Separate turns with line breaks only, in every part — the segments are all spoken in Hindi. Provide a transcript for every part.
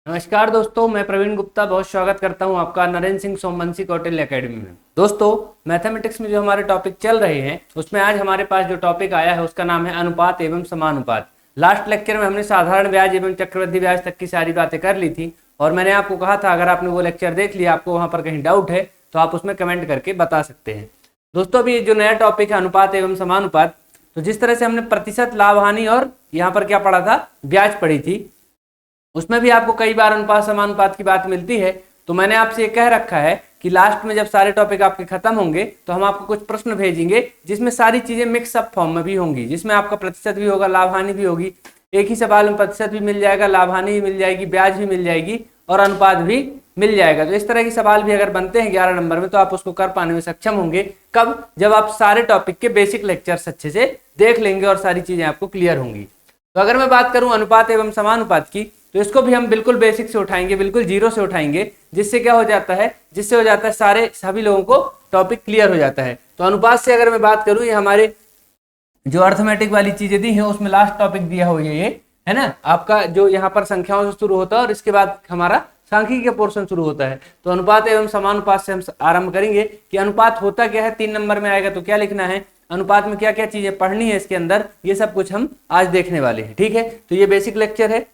नमस्कार दोस्तों, मैं प्रवीण गुप्ता बहुत स्वागत करता हूं आपका नरेंद्र सिंह सोमवंशी कौटिल्य एकेडमी में। दोस्तों, मैथमेटिक्स में जो हमारे टॉपिक चल रहे हैं उसमें आज हमारे पास जो टॉपिक आया है उसका नाम है अनुपात एवं समानुपात। लास्ट लेक्चर में हमने साधारण ब्याज एवं चक्रवृद्धि ब्याज तक की सारी बातें कर ली थी और मैंने आपको कहा था अगर आपने वो लेक्चर देख लिया, आपको वहाँ पर कहीं डाउट है तो आप उसमें कमेंट करके बता सकते हैं। दोस्तों, अभी जो नया टॉपिक है अनुपात एवं समानुपात, तो जिस तरह से हमने प्रतिशत, लाभ, हानि और यहाँ पर क्या पढ़ा था, ब्याज पढ़ी थी, उसमें भी आपको कई बार अनुपात समानुपात की बात मिलती है। तो मैंने आपसे ये कह रखा है कि लास्ट में जब सारे टॉपिक आपके खत्म होंगे तो हम आपको कुछ प्रश्न भेजेंगे जिसमें सारी चीजें मिक्सअप फॉर्म में भी होंगी, जिसमें आपका प्रतिशत भी होगा, लाभ हानि भी होगी। एक ही सवाल में प्रतिशत भी मिल जाएगा, लाभ हानि भी मिल जाएगी, ब्याज भी मिल जाएगी और अनुपात भी मिल जाएगा। तो इस तरह के सवाल भी अगर बनते हैं 11 नंबर में तो आप उसको कर पाने में सक्षम होंगे। कब? जब आप सारे टॉपिक के बेसिक लेक्चर्स अच्छे से देख लेंगे और सारी चीजें आपको क्लियर होंगी। तो अगर मैं बात करूं अनुपात एवं समानुपात की, तो इसको भी हम बिल्कुल बेसिक से उठाएंगे, बिल्कुल जीरो से उठाएंगे, जिससे क्या हो जाता है, जिससे हो जाता है सभी लोगों को टॉपिक क्लियर हो जाता है। तो अनुपात से अगर मैं बात करूं, ये हमारे जो अर्थमेटिक वाली चीजें दी हैं उसमें लास्ट टॉपिक दिया हुआ ये है ना, आपका जो यहाँ पर संख्याओं से शुरू होता है और इसके बाद हमारा सांख्यिकी का पोर्शन शुरू होता है। तो अनुपात एवं समानुपात से हम आरंभ करेंगे कि अनुपात होता क्या है, 3 नंबर में आएगा तो क्या लिखना है, अनुपात में क्या क्या चीजें पढ़नी है इसके अंदर, ये सब कुछ हम आज देखने वाले हैं। ठीक है, तो ये बेसिक लेक्चर है।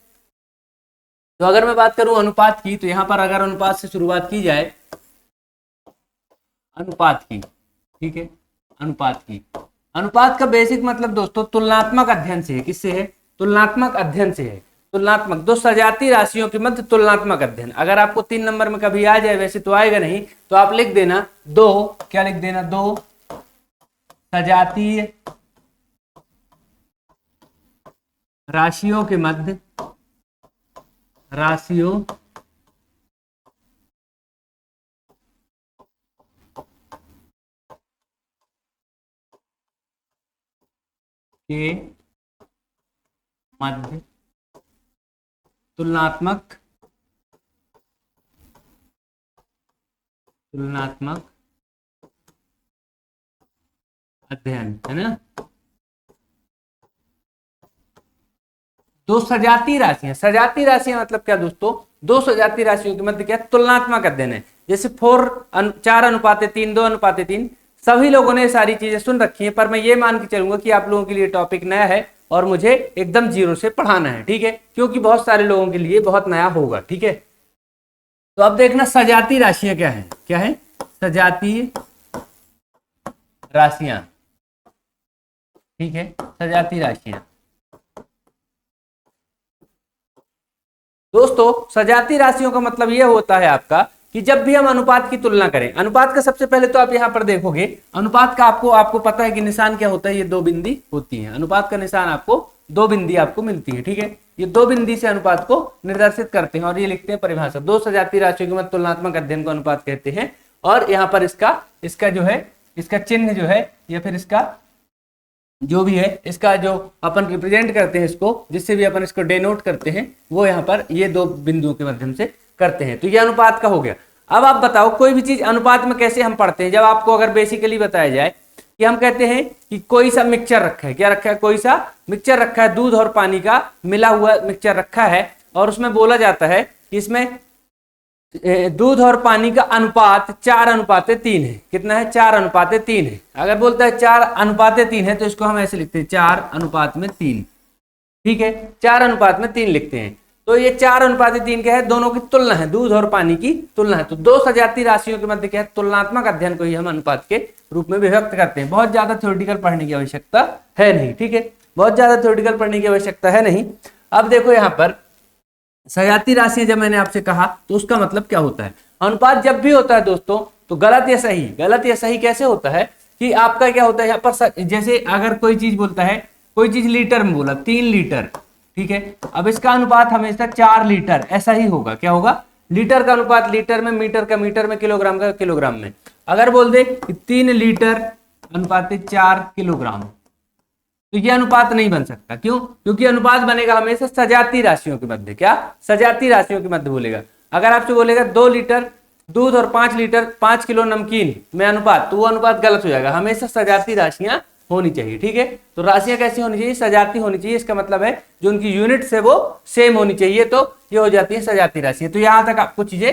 तो अगर मैं बात करूं अनुपात की, तो यहां पर अगर अनुपात से शुरुआत की जाए, अनुपात की, ठीक है, अनुपात का बेसिक मतलब दोस्तों तुलनात्मक अध्ययन से है। किससे है? तुलनात्मक अध्ययन से है। तुलनात्मक, दो सजाती राशियों के मध्य तुलनात्मक अध्ययन। अगर आपको 3 नंबर में कभी आ जाए, वैसे तो आएगा नहीं, तो आप लिख देना दो, क्या लिख देना, दो सजातीय राशियों के मध्य, राशियों के मध्य तुलनात्मक अध्ययन, है ना। दो सजाती राशियां, सजाती राशियां मतलब क्या दोस्तों, दो सजाती राशियों के मध्य क्या तुलनात्मक अध्ययन है। जैसे 4:3, 2:3, सभी लोगों ने सारी चीजें सुन रखी हैं, पर मैं ये मान के चलूंगा कि आप लोगों के लिए टॉपिक नया है और मुझे एकदम जीरो से पढ़ाना है। ठीक है, क्योंकि बहुत सारे लोगों के लिए बहुत नया होगा। ठीक है, तो अब देखना सजाती राशियां क्या है, क्या है, सजाती राशियां। ठीक है, सजाती राशियां दोस्तों, सजाती राशियों का मतलब यह होता है आपका कि जब भी हम अनुपात की तुलना करें, अनुपात का सबसे पहले तो आप यहां पर देखोगे, अनुपात का आपको पता है कि निशान क्या होता है, ये 2 बिंदी होती है। अनुपात का निशान आपको 2 बिंदी आपको मिलती है। ठीक है, ये 2 बिंदी से अनुपात को निर्देशित करते हैं और ये लिखते हैं परिभाषा, दो सजाती राशियों के मध्य तुलनात्मक अध्ययन को अनुपात कहते हैं। और यहाँ पर इसका जो है, इसका चिन्ह जो है या फिर इसका जो भी है, इसका जो अपन रिप्रेजेंट करते हैं इसको, जिससे भी अपन इसको डेनोट करते हैं, वो यहाँ पर ये 2 बिंदुओं के माध्यम से करते हैं। तो ये अनुपात का हो गया। अब आप बताओ कोई भी चीज अनुपात में कैसे हम पढ़ते हैं। जब आपको अगर बेसिकली बताया जाए कि हम कहते हैं कि कोई सा मिक्सचर रखा है, क्या रखा है, कोई सा मिक्सचर रखा है, दूध और पानी का मिला हुआ मिक्सचर रखा है, और उसमें बोला जाता है कि इसमें दूध और पानी का अनुपात 4:3 है। कितना है? 4:3 है। अगर बोलता है 4:3 है तो इसको हम ऐसे लिखते हैं 4:3। ठीक है, 4:3 लिखते हैं। तो ये 4:3 क्या है? दोनों की तुलना है, दूध और पानी की तुलना है। तो दो सजाती राशियों के मध्य क्या है? तुलनात्मक अध्ययन को ही हम अनुपात के रूप में व्यक्त करते हैं। बहुत ज्यादा थ्योरेटिकल पढ़ने की आवश्यकता है नहीं। ठीक है, बहुत ज्यादा थ्योरेटिकल पढ़ने की आवश्यकता है नहीं। अब देखो यहाँ पर सजाती राशियां जब मैंने आपसे कहा तो उसका मतलब क्या होता है। अनुपात जब भी होता है दोस्तों तो गलत या सही, गलत या सही कैसे होता है कि आपका क्या होता है यहाँ पर, जैसे अगर कोई चीज बोलता है, कोई चीज लीटर में बोला, 3 लीटर, ठीक है, अब इसका अनुपात हमेशा 4 लीटर ऐसा ही होगा। क्या होगा? लीटर का अनुपात लीटर में, मीटर का मीटर में, किलोग्राम का किलोग्राम में। अगर बोल दे कि 3 लीटर अनुपात 4 किलोग्राम, तो ये अनुपात नहीं बन सकता। क्यों? क्योंकि अनुपात बनेगा हमेशा सजाती राशियों के मध्य। क्या? सजाती राशियों के मध्य बोलेगा। अगर आपसे बोलेगा 2 लीटर दूध और 5 लीटर 5 किलो नमकीन में अनुपात, तो वो अनुपात गलत हो जाएगा। हमेशा सजाती राशियां होनी चाहिए। ठीक है, तो राशियां कैसी होनी चाहिए, सजाती होनी चाहिए। इसका मतलब है जो उनकी यूनिट्स है वो सेम होनी चाहिए, तो ये हो जाती है सजाती राशियां। तो यहां तक आपको चीजें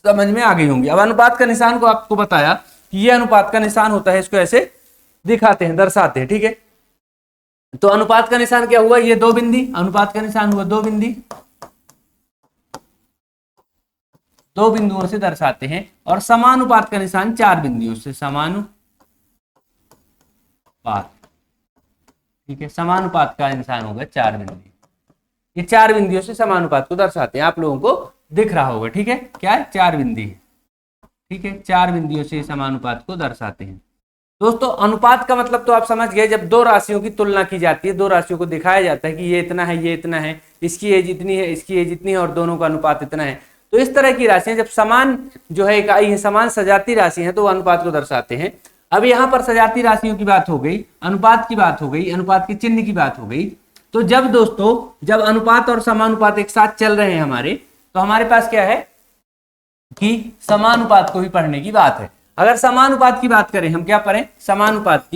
समझ में आ गई होंगी। अब अनुपात का निशान को आपको बताया कि ये अनुपात का निशान होता है, इसको ऐसे दिखाते हैं, दर्शाते हैं। ठीक है, तो अनुपात का निशान क्या हुआ, ये 2 बिंदी, अनुपात का निशान हुआ 2 बिंदी, 2 बिंदुओं से दर्शाते हैं। और समानुपात का निशान 4 बिंदुओं से, समानुपात। ठीक है, समानुपात का निशान होगा 4 बिंदु, ये 4 बिंदुओं से समानुपात को दर्शाते हैं। आप लोगों को दिख रहा होगा। ठीक है, क्या है, 4 बिंदी है। ठीक है, 4 बिंदुओं से समानुपात को दर्शाते हैं। दोस्तों अनुपात का मतलब तो आप समझ गए, जब दो राशियों की तुलना की जाती है, दो राशियों को दिखाया जाता है कि ये इतना है, ये इतना है, इसकी एज इतनी है, इसकी एज इतनी है, और दोनों का अनुपात इतना है। तो इस तरह की राशियां जब समान जो है इकाई है, समान सजाती राशि है, तो अनुपात को दर्शाते हैं। अब यहाँ पर सजाती राशियों की बात हो गई, अनुपात की बात हो गई, अनुपात के चिन्ह की बात हो गई। तो जब दोस्तों जब अनुपात और समानुपात एक साथ चल रहे हैं हमारे, तो हमारे पास क्या है कि समानुपात को भी पढ़ने की बात है। अगर समानुपात की बात करें, हम क्या पढ़ें, समानुपात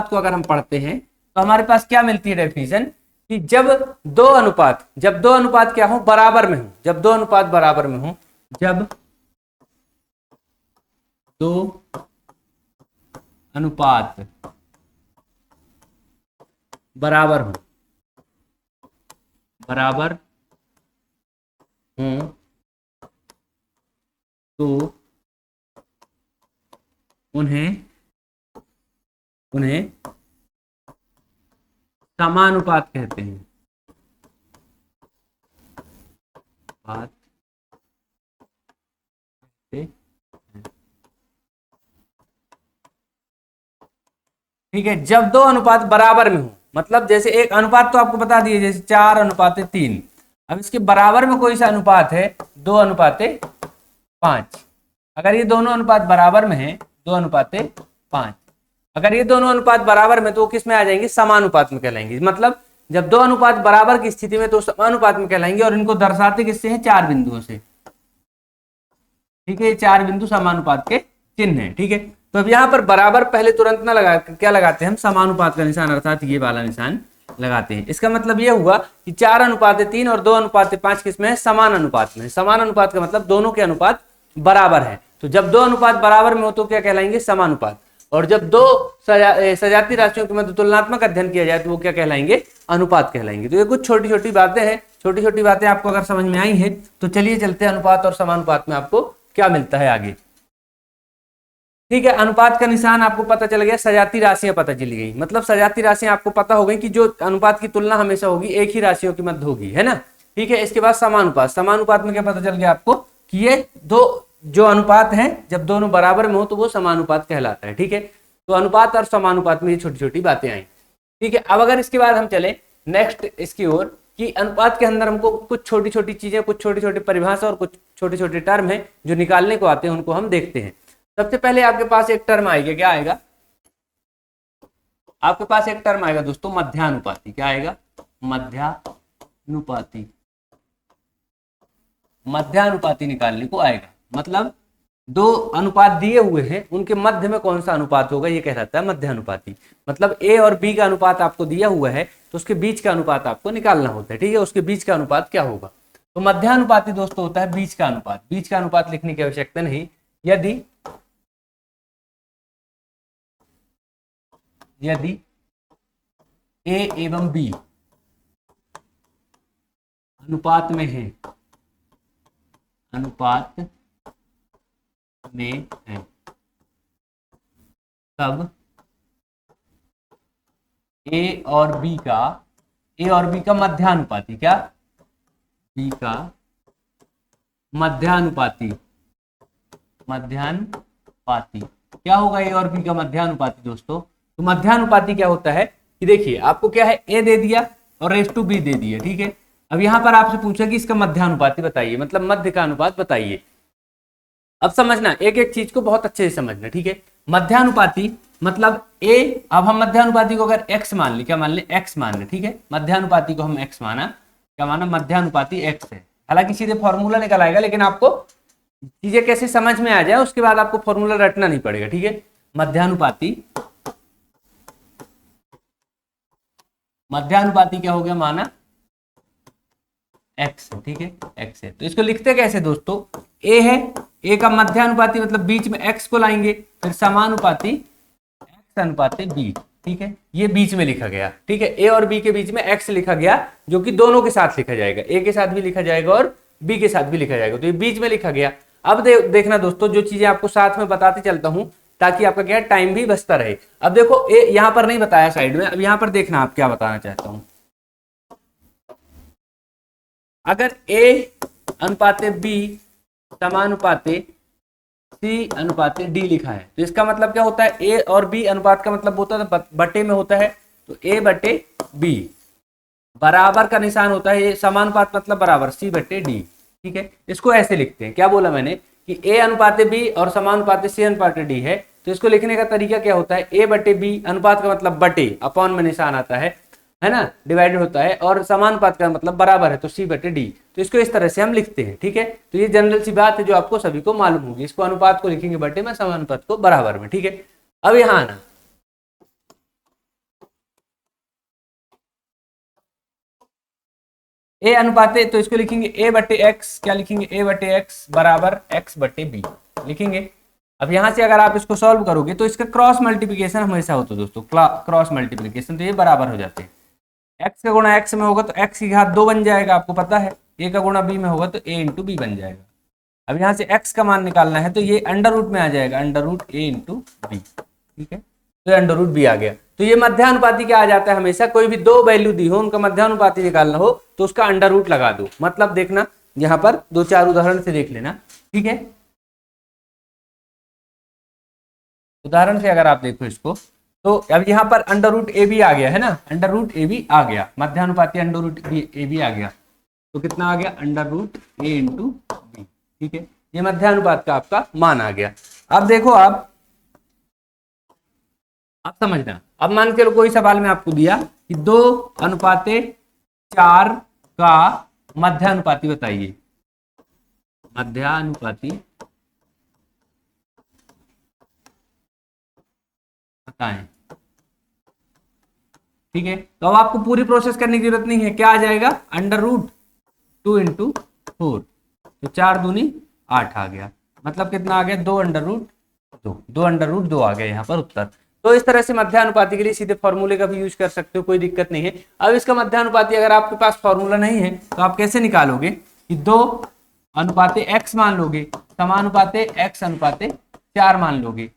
को अगर हम पढ़ते हैं तो हमारे पास क्या मिलती है डेफिनेशन, कि जब दो अनुपात क्या हो, बराबर में हो, जब दो अनुपात बराबर में हो, जब दो अनुपात बराबर हो, तो उन्हें समानुपात कहते हैं। ठीक है, जब दो अनुपात बराबर में हो, मतलब जैसे एक अनुपात तो आपको बता दिए, जैसे 4:3। अब इसके बराबर में कोई सा अनुपात है, 2:5। अगर ये दोनों अनुपात बराबर में है, 2:5, अगर ये दोनों अनुपात बराबर में, तो वो किस में आ जाएंगे, समानुपात में कहलाएंगे। मतलब जब दो अनुपात बराबर की स्थिति में तो समानुपात में कहलाएंगे, और इनको दर्शाते किससे हैं, 4 बिंदुओं से। ठीक है, 4 बिंदु समानुपात के चिन्ह है। ठीक है, तो अब यहाँ पर बराबर पहले तुरंत ना लगा, क्या लगाते हैं हम, समानुपात का निशान, अर्थात ये वाला निशान लगाते हैं। इसका मतलब ये हुआ कि 4:3 और 2:5 किसमें है, समान अनुपात में। समान अनुपात का मतलब दोनों के अनुपात बराबर है। तो जब दो अनुपात बराबर में हो तो क्या कहलाएंगे, समानुपात। और जब दो सजाती राशियों के मध्य तुलनात्मक अध्ययन किया जाए तो वो क्या कहलाएंगे, अनुपात कहलाएंगे। तो ये कुछ छोटी छोटी बातें हैं, छोटी छोटी बातें आपको अगर समझ में आई है तो चलिए चलते हैं अनुपात और समानुपात में आपको क्या मिलता है आगे। ठीक है, अनुपात का निशान आपको पता चल गया, सजाती राशियां पता चली गई। मतलब सजाती राशियां आपको पता हो गई कि जो अनुपात की तुलना हमेशा होगी एक ही राशियों के मध्य होगी, है ना। ठीक है, इसके बाद समानुपात में क्या पता चल गया आपको, कि ये दो जो अनुपात हैं जब दोनों बराबर में हो तो वो समानुपात कहलाता है। ठीक है, तो अनुपात और समानुपात में ये छोटी छोटी बातें आई। ठीक है, अब अगर इसके बाद हम चले नेक्स्ट इसकी ओर, कि अनुपात के अंदर हमको कुछ छोटी छोटी चीजें, कुछ छोटी छोटी परिभाषा और कुछ छोटे छोटे टर्म है जो निकालने को आते हैं, उनको हम देखते हैं। सबसे पहले आपके पास एक टर्म आएगा, क्या आएगा, आपके पास एक टर्म आएगा दोस्तों, मध्यानुपाती। क्या आएगा, मध्यानुपाती। मध्यानुपाती निकालने को आएगा, मतलब दो अनुपात दिए हुए हैं, उनके मध्य में कौन सा अनुपात होगा, ये कहलाता है मध्यानुपाती। मतलब ए और बी का अनुपात आपको दिया हुआ है, तो उसके बीच का अनुपात आपको निकालना होता है। ठीक है, उसके बीच का अनुपात क्या होगा, तो मध्यानुपाती दोस्तों होता है बीच का अनुपात। बीच का अनुपात लिखने की आवश्यकता नहीं। यदि ए एवं बी अनुपात में है, तब ए और बी का मध्यानुपाती, क्या, बी का मध्यानुपाती क्या होगा, ए और बी का मध्यानुपाती दोस्तों। तो मध्यानुपाती क्या होता है कि देखिए आपको क्या है, ए दे दिया और रेस टू बी दे दिया। ठीक है, अब यहां पर आपसे पूछा कि इसका मध्यानुपाती बताइए, मतलब मध्य का अनुपात बताइए। अब समझना, एक एक चीज को बहुत अच्छे से समझना। ठीक है, मध्यानुपाती मतलब ए, अब हम मध्यानुपाती को अगर x मान ले, क्या मान ले, x मान ले। ठीक है, मध्यानुपाती को हम x माना, क्या माना, मध्यानुपाती x है। हालांकि सीधे फॉर्मूला निकल आएगा, लेकिन आपको चीजें कैसे समझ में आ जाए उसके बाद आपको फॉर्मूला रटना नहीं पड़ेगा, ठीक है। मध्यानुपाती, मध्यानुपाती क्या हो गया, माना एक्स है, ठीक है, एक्स है। तो इसको लिखते कैसे दोस्तों, ए है, ए का मध्यानुपाती मतलब बीच में एक्स को लाएंगे, फिर समानुपाती एक्स अनुपाती बी, ठीक है, ये बीच में लिखा गया, ठीक है। ए और बी के बीच में एक्स लिखा गया, जो कि दोनों के साथ लिखा जाएगा, ए के साथ भी लिखा जाएगा और बी के साथ भी लिखा जाएगा, तो ये बीच में लिखा गया। अब देखना दोस्तों, जो चीजें आपको साथ में बताते चलता हूं ताकि आपका क्या टाइम भी बचता रहे। अब देखो ए यहां पर नहीं बताया साइड में, अब यहां पर देखना आप क्या बताना चाहता हूं। अगर ए अनुपाते बी समानुपाते सी अनुपाते डी लिखा है, तो इसका मतलब क्या होता है, ए और बी अनुपात का मतलब होता है बटे में होता है, तो ए बटे बी, बराबर का निशान होता है, ये समानुपात मतलब बराबर, सी बटे डी, ठीक है। इसको ऐसे लिखते हैं, क्या बोला मैंने कि ए अनुपाते बी और समानुपाते सी अनुपाते डी है, तो इसको लिखने का तरीका क्या होता है, ए बटे बी, अनुपात का मतलब बटे, अपॉन में निशान आता है ना, डिवाइडेड होता है, और समानुपात का मतलब बराबर है, तो सी बटे डी, तो इसको इस तरह से हम लिखते हैं, ठीक है। तो ये जनरल सी बात है जो आपको सभी को मालूम होगी। इसको अनुपात को लिखेंगे बटे में, समानुपात को बराबर में, ठीक है। अब यहां आना, ए अनुपाते, तो इसको लिखेंगे ए बटे एक्स, क्या लिखेंगे, ए बटे एक्स बराबर एक्स बटे बी लिखेंगे। अब यहां से अगर आप इसको सॉल्व करोगे तो इसका क्रॉस मल्टीप्लिकेशन हमेशा होता है दोस्तों, क्रॉस मल्टीप्लिकेशन, तो ये बराबर हो जाते हैं। एक्स का गुणा एक्स में होगा तो एक्स की घात 2 बन जाएगा, आपको पता है। ए का गुणा बी में होगा तो ए इंटू बी बन जाएगा। अब यहाँ से एक्स का मान निकालना है तो ये अंडर रूट में आ जाएगा, अंडर रूट ए इंटू बी, ठीक है, तो अंडर रूट बी आ गया। तो ये मध्यानुपाती क्या आ जाता है, हमेशा कोई भी दो वैल्यू दी हो उनका मध्यानुपाती निकालना हो तो उसका अंडर रूट लगा दो। मतलब देखना यहाँ पर 2-4 उदाहरण से देख लेना, ठीक है। उदाहरण से अगर आप देखो इसको, तो अब यहाँ पर अंडर रूट ए बी आ गया है ना, अंडर रूट ए बी आ गया, मध्यानुपाती अंडर रूट ए बी आ गया, तो कितना आ गया, अंडर रूट ए इंटू बी, ठीक है। ये मध्यानुपात का आपका मान आ गया। अब देखो आप समझना, अब मान के चलो कोई सवाल में आपको दिया कि 2:4 का मध्यानुपाती बताइए, मध्यानुपाती बताएं, ठीक है। तो अब आपको पूरी प्रोसेस करने की जरूरत नहीं है, क्या आ जाएगा, अंडर रूट 2 इंटू 4, तो 4 दूनी 8 आ गया, मतलब कितना आ गया, 2 अंडर रूट 2, 2 अंडर रूट 2 आ गया यहाँ पर उत्तर। तो इस तरह से मध्यानुपाती के लिए सीधे फॉर्मूले का भी यूज कर सकते हो, कोई दिक्कत नहीं है। अब इसका मध्यानुपाती अगर आपके पास फॉर्मूला नहीं है तो आप कैसे निकालोगे कि 2 अनुपाते x मान लोगे, समानुपाते x अनुपाते 4 मान लोगे।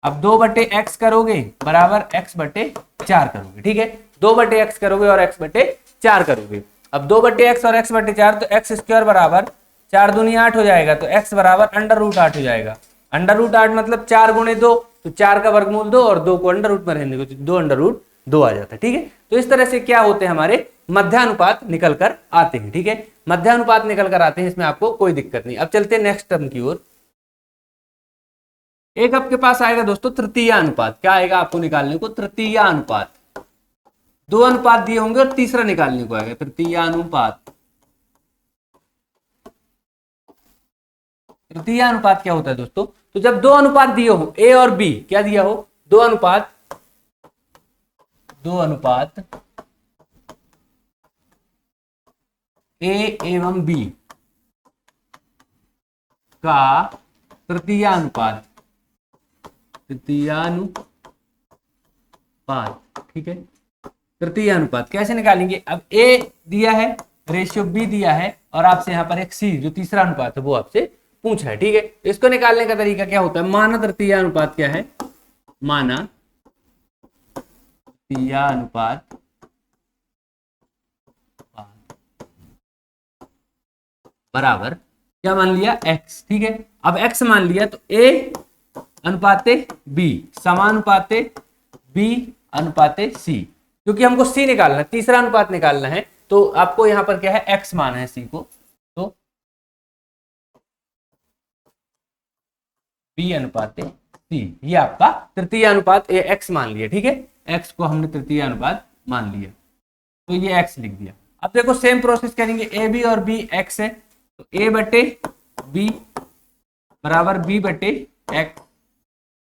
अब 2 बटे x करोगे बराबर x बटे 4 करोगे, ठीक है, 2 बटे x करोगे और x बटे 4 करोगे। अब 2 बटे x और x बटे 4, तो x स्क्वायर बराबर 4 दूनी 8 हो जाएगा, तो x बराबर अंडर रूट 8 हो जाएगा। अंडर रूट 8 मतलब 4 गुणे 2, तो 4 का वर्गमूल 2 और 2 को अंडर रूट में रहने दो, 2 अंडर रूट 2 आ जाता है, ठीक है। तो इस तरह से क्या होते हैं, हमारे मध्यानुपात निकल कर आते हैं, ठीक है, मध्यानुपात निकल कर आते हैं, इसमें आपको कोई दिक्कत नहीं। अब चलते हैं नेक्स्ट टर्म की ओर। एक आपके पास आएगा दोस्तों तृतीय अनुपात, क्या आएगा आपको निकालने को, तृतीय अनुपात। 2 अनुपात दिए होंगे और तीसरा निकालने को आएगा, तृतीय अनुपात। तृतीय अनुपात क्या होता है दोस्तों, तो जब 2 अनुपात दिए हो, ए और बी, क्या दिया हो, 2 अनुपात ए एवं बी का तृतीय अनुपात, ठीक है। तृतीय अनुपात कैसे निकालेंगे, अब ए दिया है, रेशियो बी दिया है, और आपसे यहाँ पर एक सी जो तीसरा अनुपात है वो आपसे पूछा है, ठीक है। इसको निकालने का तरीका क्या होता है, माना तृतीय अनुपात क्या है, माना तृतीय अनुपात बराबर क्या मान लिया, x, ठीक है। अब x मान लिया तो a अनुपाते b समानुपाते b अनुपाते c, क्योंकि हमको c निकालना है, तीसरा अनुपात निकालना है, तो आपको यहां पर क्या है, x माना है c को, तो b अनुपाते c, ये आपका तृतीय अनुपात a x मान लिया, ठीक है, x को हमने तृतीय अनुपात मान लिया, तो ये x लिख दिया। अब देखो सेम प्रोसेस करेंगे, a b और b x है, तो a बटे b बराबर बी बटे एक्स।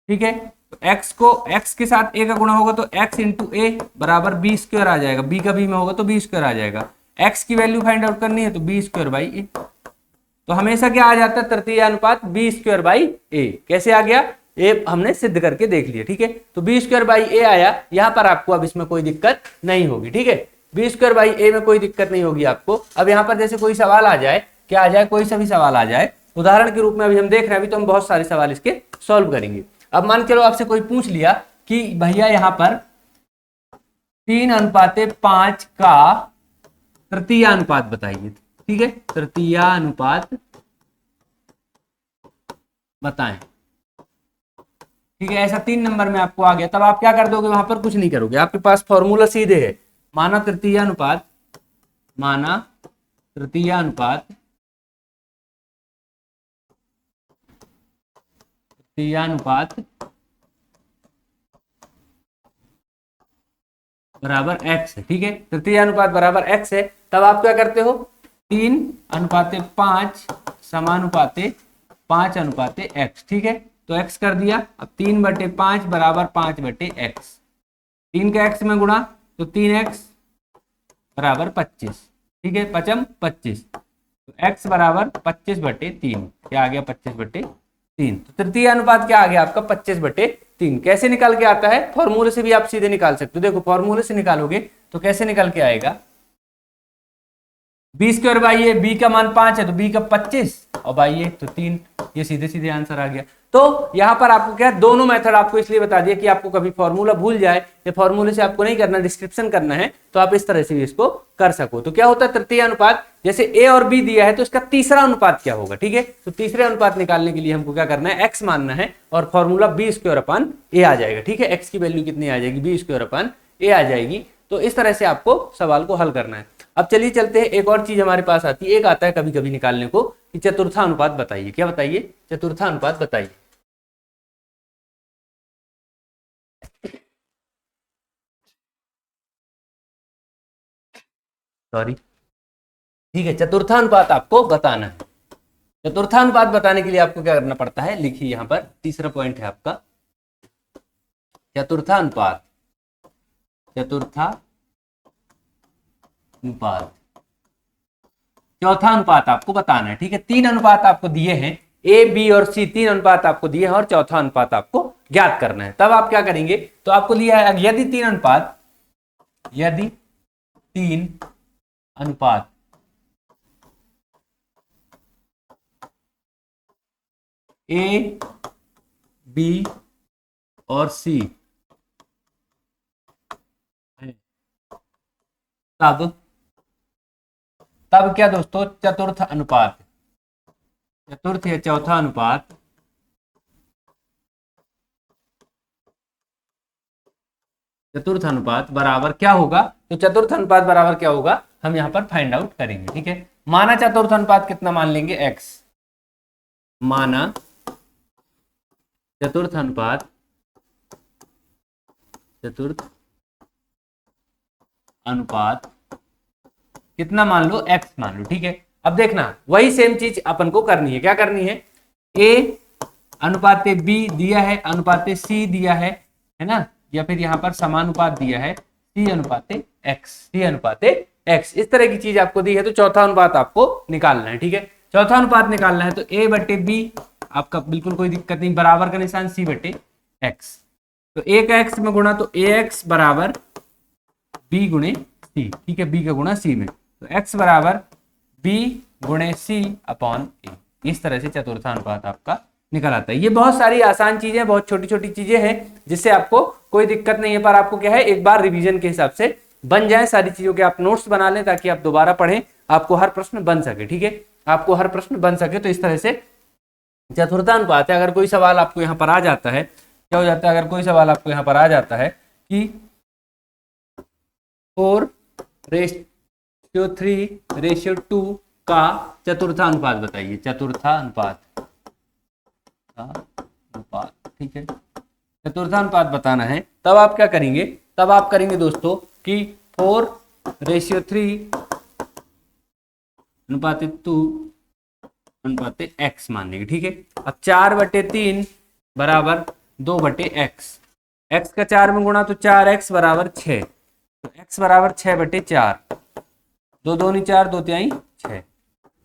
ठीक है, तो x को x के साथ a का गुणा होगा तो x इंटू ए बराबर बी स्क्वायर आ जाएगा, b का b में होगा तो बी स्क्वायर आ जाएगा। x की वैल्यू फाइंड आउट करनी है तो बी स्क्वायर बाई ए। तो हमेशा क्या आ जाता है, तृतीय अनुपात बी स्क्वायर बाई ए। कैसे आ गया, ए हमने सिद्ध करके देख लिया। ठीक है, तो बी स्क्वायर बाई ए आया, यहां पर आपको अब इसमें कोई दिक्कत नहीं होगी। ठीक है, बी स्क्वायर बाई ए में कोई दिक्कत नहीं होगी आपको। अब यहाँ पर जैसे कोई सवाल आ जाए, क्या आ जाए, कोई सा भी सवाल आ जाए, उदाहरण के रूप में अभी हम देख रहे हैं, अभी तो हम बहुत सारे सवाल इसके सॉल्व करेंगे। अब मान के चलो आपसे कोई पूछ लिया कि भैया यहाँ पर 3:5 का तृतीय अनुपात बताइए। ठीक है, तृतीय अनुपात बताएं। ठीक है, ऐसा 3 नंबर में आपको आ गया, तब आप क्या कर दोगे, वहां पर कुछ नहीं करोगे, आपके पास फॉर्मूला सीधे है। माना तृतीय अनुपात, माना तृतीय अनुपात, तृतीय अनुपात बराबर x है। ठीक है, तृतीय अनुपात बराबर x है, तब आप क्या करते हो, 3:5 समानुपाते 5:x। ठीक है, तो x कर दिया। अब 3/5 बराबर 5/x, 3 का x में गुणा तो 3x बराबर 25। ठीक है, 5 25, तो x बराबर 25/3। क्या आ गया, 25/3। तो तृतीय अनुपात क्या आ गया आपका, 25/3। कैसे निकाल के आता है, फॉर्मूले से भी आप सीधे निकाल सकते हो। देखो फॉर्मूले से निकालोगे तो कैसे निकल के आएगा, B square by A, B का मान 5 है तो बी का 25 और बाई ए तो 3। ये सीधे सीधे आंसर आ गया। तो यहां पर आपको क्या, दोनों मेथड आपको इसलिए बता दिया कि आपको कभी फॉर्मूला भूल जाए, ये फॉर्मूले से आपको नहीं करना, डिस्क्रिप्शन करना है, तो आप इस तरह से भी इसको कर सको। तो क्या होता है, तृतीय अनुपात, जैसे ए और बी दिया है तो इसका तीसरा अनुपात क्या होगा। ठीक है, तो तीसरे अनुपात निकालने के लिए हमको क्या करना है, एक्स मानना है और फॉर्मूला बी स्क्वायर अपन ए आ जाएगा। ठीक है, एक्स की वैल्यू कितनी आ जाएगी, बी स्क्वायर अपन ए आ जाएगी। तो इस तरह से आपको सवाल को हल करना है। अब चलिए चलते हैं, एक और चीज हमारे पास आती है, एक आता है कभी कभी निकालने को कि चतुर्थानुपात बताइए। क्या बताइए, चतुर्थानुपात बताइए। सॉरी, ठीक है, चतुर्थानुपात आपको बताना है। चतुर्थानुपात बताने के लिए आपको क्या करना पड़ता है, लिखिए यहां पर तीसरा पॉइंट है आपका चतुर्थानुपात। चतुर्थानुपात, चौथा अनुपात आपको बताना है। ठीक है, 3 अनुपात आपको दिए हैं, ए बी और सी, 3 अनुपात आपको दिए हैं और चौथा अनुपात आपको ज्ञात करना है। तब आप क्या करेंगे, तो आपको लिया है, यदि 3 अनुपात, यदि 3 अनुपात ए बी और सी तब क्या दोस्तों, चतुर्थ अनुपात, चतुर्थ या चौथा अनुपात चतुर्थ अनुपात बराबर क्या होगा, तो चतुर्थ अनुपात बराबर क्या होगा हम यहां पर फाइंड आउट करेंगे। ठीक है, माना चतुर्थ अनुपात कितना मान लेंगे, x। माना चतुर्थ अनुपात, चतुर्थ अनुपात कितना मान लो, x मान लो। ठीक है, अब देखना वही सेम चीज अपन को करनी है। क्या करनी है, a अनुपाते b दिया है, अनुपाते c दिया है ना, या फिर यहां पर समानुपात दिया है c अनुपाते x, c अनुपाते x, इस तरह की चीज आपको दी है। तो चौथा अनुपात आपको निकालना है। ठीक है, चौथा अनुपात निकालना है तो a बटे b आपका बिल्कुल कोई दिक्कत नहीं, बराबर का निशान c बटे x। तो a का x में गुणा तो ax बराबर b गुणे c। ठीक है, b का गुणा c में, तो x बराबर b गुणे c अपॉन a। इस तरह से चतुर्थानुपात आपका निकल आता है। ये बहुत सारी आसान चीजें, बहुत छोटी छोटी चीजें हैं जिससे आपको कोई दिक्कत नहीं है, पर आपको क्या है, एक बार रिवीजन के हिसाब से बन जाए सारी चीजों के, आप नोट्स बना लें ताकि आप दोबारा पढ़ें, आपको हर प्रश्न बन सके। ठीक है, आपको हर प्रश्न बन सके। तो इस तरह से चतुर्थानुपात है। अगर कोई सवाल आपको यहाँ पर आ जाता है, क्या हो जाता है, अगर कोई सवाल आपको यहाँ पर आ जाता है कि 4:3:2 का चतुर्थानुपात बताइए, चतुर्थानुपात, ठीक है, चतुर्थानुपात बताना है, तब आप क्या करेंगे, तब आप करेंगे दोस्तों कि 4:3 अनुपात 2 अनुपात x मान लेंगे, ठीक है। अब 4/3 बराबर 2/x, x का 4 में गुणा तो 4x बराबर 6, तो x बराबर 6/4, 2 दूनी 4, 2 तिहाई 6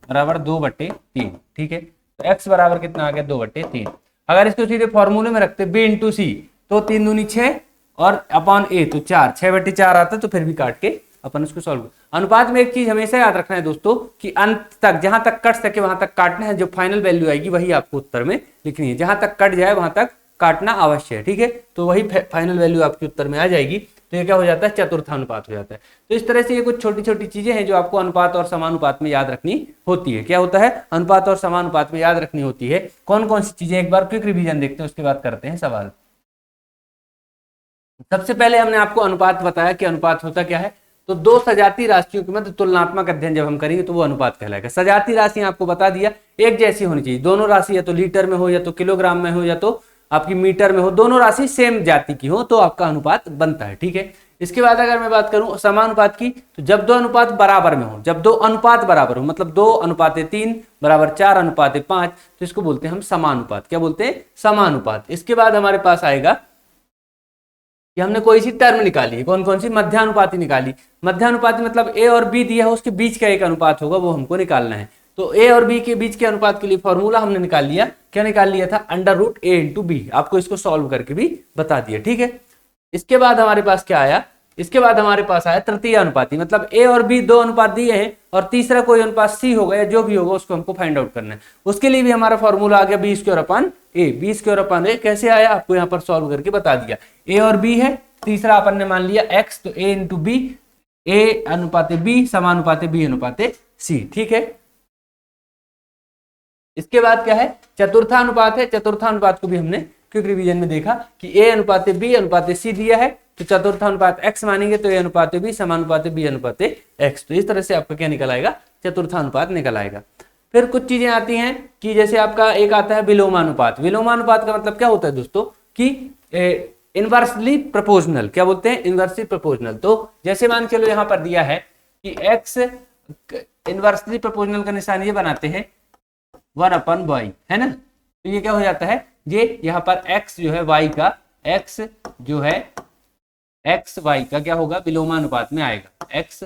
बराबर 2/3, ठीक है। तो x बराबर कितना आ गया 2/3। अगर इसको सीधे फॉर्मूले में रखते b इंटू सी, तो 3 दूनी 6 और अपॉन a तो 4, 6/4 आता तो फिर भी काट के अपन उसको सॉल्व। अनुपात में एक चीज हमेशा याद रखना है दोस्तों कि अंत तक जहां तक कट सके वहां तक काटना है, जो फाइनल वैल्यू आएगी वही आपको उत्तर में लिखनी है, जहां तक कट जाए वहां तक काटना अवश्य है, ठीक है। तो वही फाइनल वैल्यू आपके उत्तर में आ जाएगी, तो ये क्या हो जाता है चतुर्थानुपात हो जाता है। तो इस तरह से ये कुछ छोटी छोटी चीजें हैं जो आपको अनुपात और समानुपात में याद रखनी होती है। क्या होता है अनुपात और समानुपात में याद रखनी होती है, कौन कौन सी चीजें, एक बार क्विक रिवीजन देखते हैं, उसके बाद करते हैं सवाल। सबसे पहले हमने आपको अनुपात बताया कि अनुपात होता क्या है, तो दो सजातीय राशियों के मध्य तुलनात्मक अध्ययन जब हम करेंगे तो वो अनुपात कहलाएगा। सजातीय राशियां आपको बता दिया एक जैसी होनी चाहिए, दोनों राशि या तो लीटर में हो या तो किलोग्राम में हो या तो आपकी मीटर में हो, दोनों राशि सेम जाति की हो तो आपका अनुपात बनता है, ठीक है। इसके बाद अगर मैं बात करूं समानुपात की, तो जब दो अनुपात बराबर में हो, जब दो अनुपात बराबर हो मतलब 2:3 बराबर 4:5, तो इसको बोलते हैं हम समानुपात। क्या बोलते हैं समानुपात। इसके बाद हमारे पास आएगा कि हमने कोई सी टर्म निकाली है, कौन कौन सी, मध्यानुपाती निकाली। मध्यानुपाती मतलब a और b दिया है उसके बीच का एक अनुपात होगा वो हमको निकालना है। तो a और b के बीच के अनुपात के लिए फॉर्मूला हमने निकाल लिया, क्या निकाल लिया था √a इंटू बी, आपको इसको सॉल्व करके भी बता दिया, ठीक है। इसके बाद हमारे पास क्या आया, इसके बाद हमारे पास आया तृतीय अनुपाती, मतलब a और b दो अनुपात दिए हैं और तीसरा कोई अनुपात c होगा या जो भी होगा उसको हमको फाइंड आउट करना है। उसके लिए भी हमारा फॉर्मूला आ गया b²/a। b²/a कैसे आया आपको यहाँ पर सॉल्व करके बता दिया। a और b है, तीसरा अपन ने मान लिया x, तो a into B, a/b समानुपाते b/c, ठीक है। इसके बाद क्या है चतुर्थानुपात है। चतुर्थानुपात को भी हमने क्विक रिवीजन में देखा कि a/b/c दिया है तो चतुर्थानुपात x मानेंगे तो a/b समानुपाते b/x, तो इस तरह से आपका क्या निकल आएगा चतुर्थानुपात निकल आएगा। फिर कुछ चीजें आती हैं कि जैसे आपका एक आता है विलोमानुपात। विलोमानुपात का मतलब क्या होता है दोस्तों कि इनवर्सली प्रोपोर्शनल, क्या बोलते हैं इनवर्सली प्रोपोर्शनल। तो जैसे मान चलो यहाँ पर दिया है कि x इनवर्सली प्रोपोर्शनल का निशान ये बनाते हैं 1/y, है ना। तो ये क्या हो जाता है, ये यहाँ पर x जो है y का, x जो है x y का क्या होगा विलोमानुपात में आएगा, x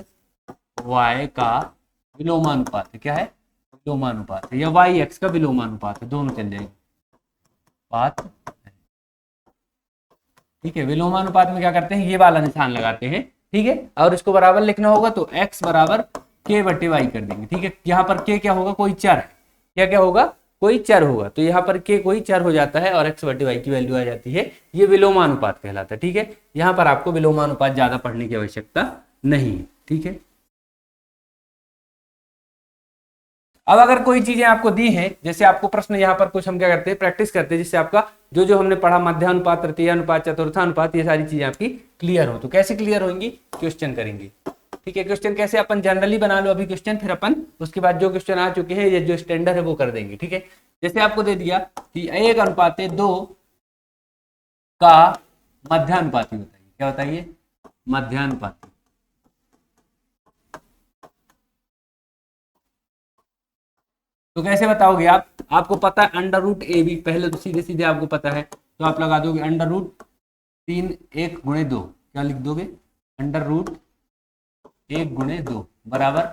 y का विलोमानुपात है, क्या है विलोमानुपात है, या y x का विलोमानुपात है, दोनों चल जाएंगे बात, ठीक है। विलोमानुपात में क्या करते हैं ये वाला निशान लगाते हैं, ठीक है। और इसको बराबर लिखना होगा तो x बराबर k/y कर देंगे, ठीक है। यहाँ पर k क्या होगा कोई चर है, क्या होगा कोई चर होगा, तो यहाँ पर k कोई चर हो जाता है और x/y की वैल्यू आ जाती है, ये विलोमानुपात कहलाता है, ठीक है। यहाँ पर आपको विलोमानुपात ज्यादा पढ़ने की आवश्यकता नहीं है, ठीक है। अब अगर कोई चीजें आपको दी हैं, जैसे आपको प्रश्न यहाँ पर कुछ हम क्या करते हैं प्रैक्टिस करते हैं, जिससे आपका जो जो हमने पढ़ा मध्यानुपात, तृतीयानुपात, चतुर्थानुपात, ये सारी चीजें आपकी क्लियर हो। तो कैसे क्लियर होंगी, क्वेश्चन करेंगे, ठीक है। क्वेश्चन कैसे अपन जनरली बना लो अभी क्वेश्चन, फिर अपन उसके बाद जो क्वेश्चन आ चुके हैं या जो स्टैंडर्ड है वो कर देंगे, ठीक है। जैसे आपको दे दिया कि 1:2 का मध्यानुपाती बताइए, क्या बताइए मध्यानुपाती। तो कैसे बताओगे आप, आपको पता है √AB, पहले तो सीधे सीधे आपको पता है तो आप लगा दोगे √3 1 × 2, क्या लिख दोगे √1 × 2 बराबर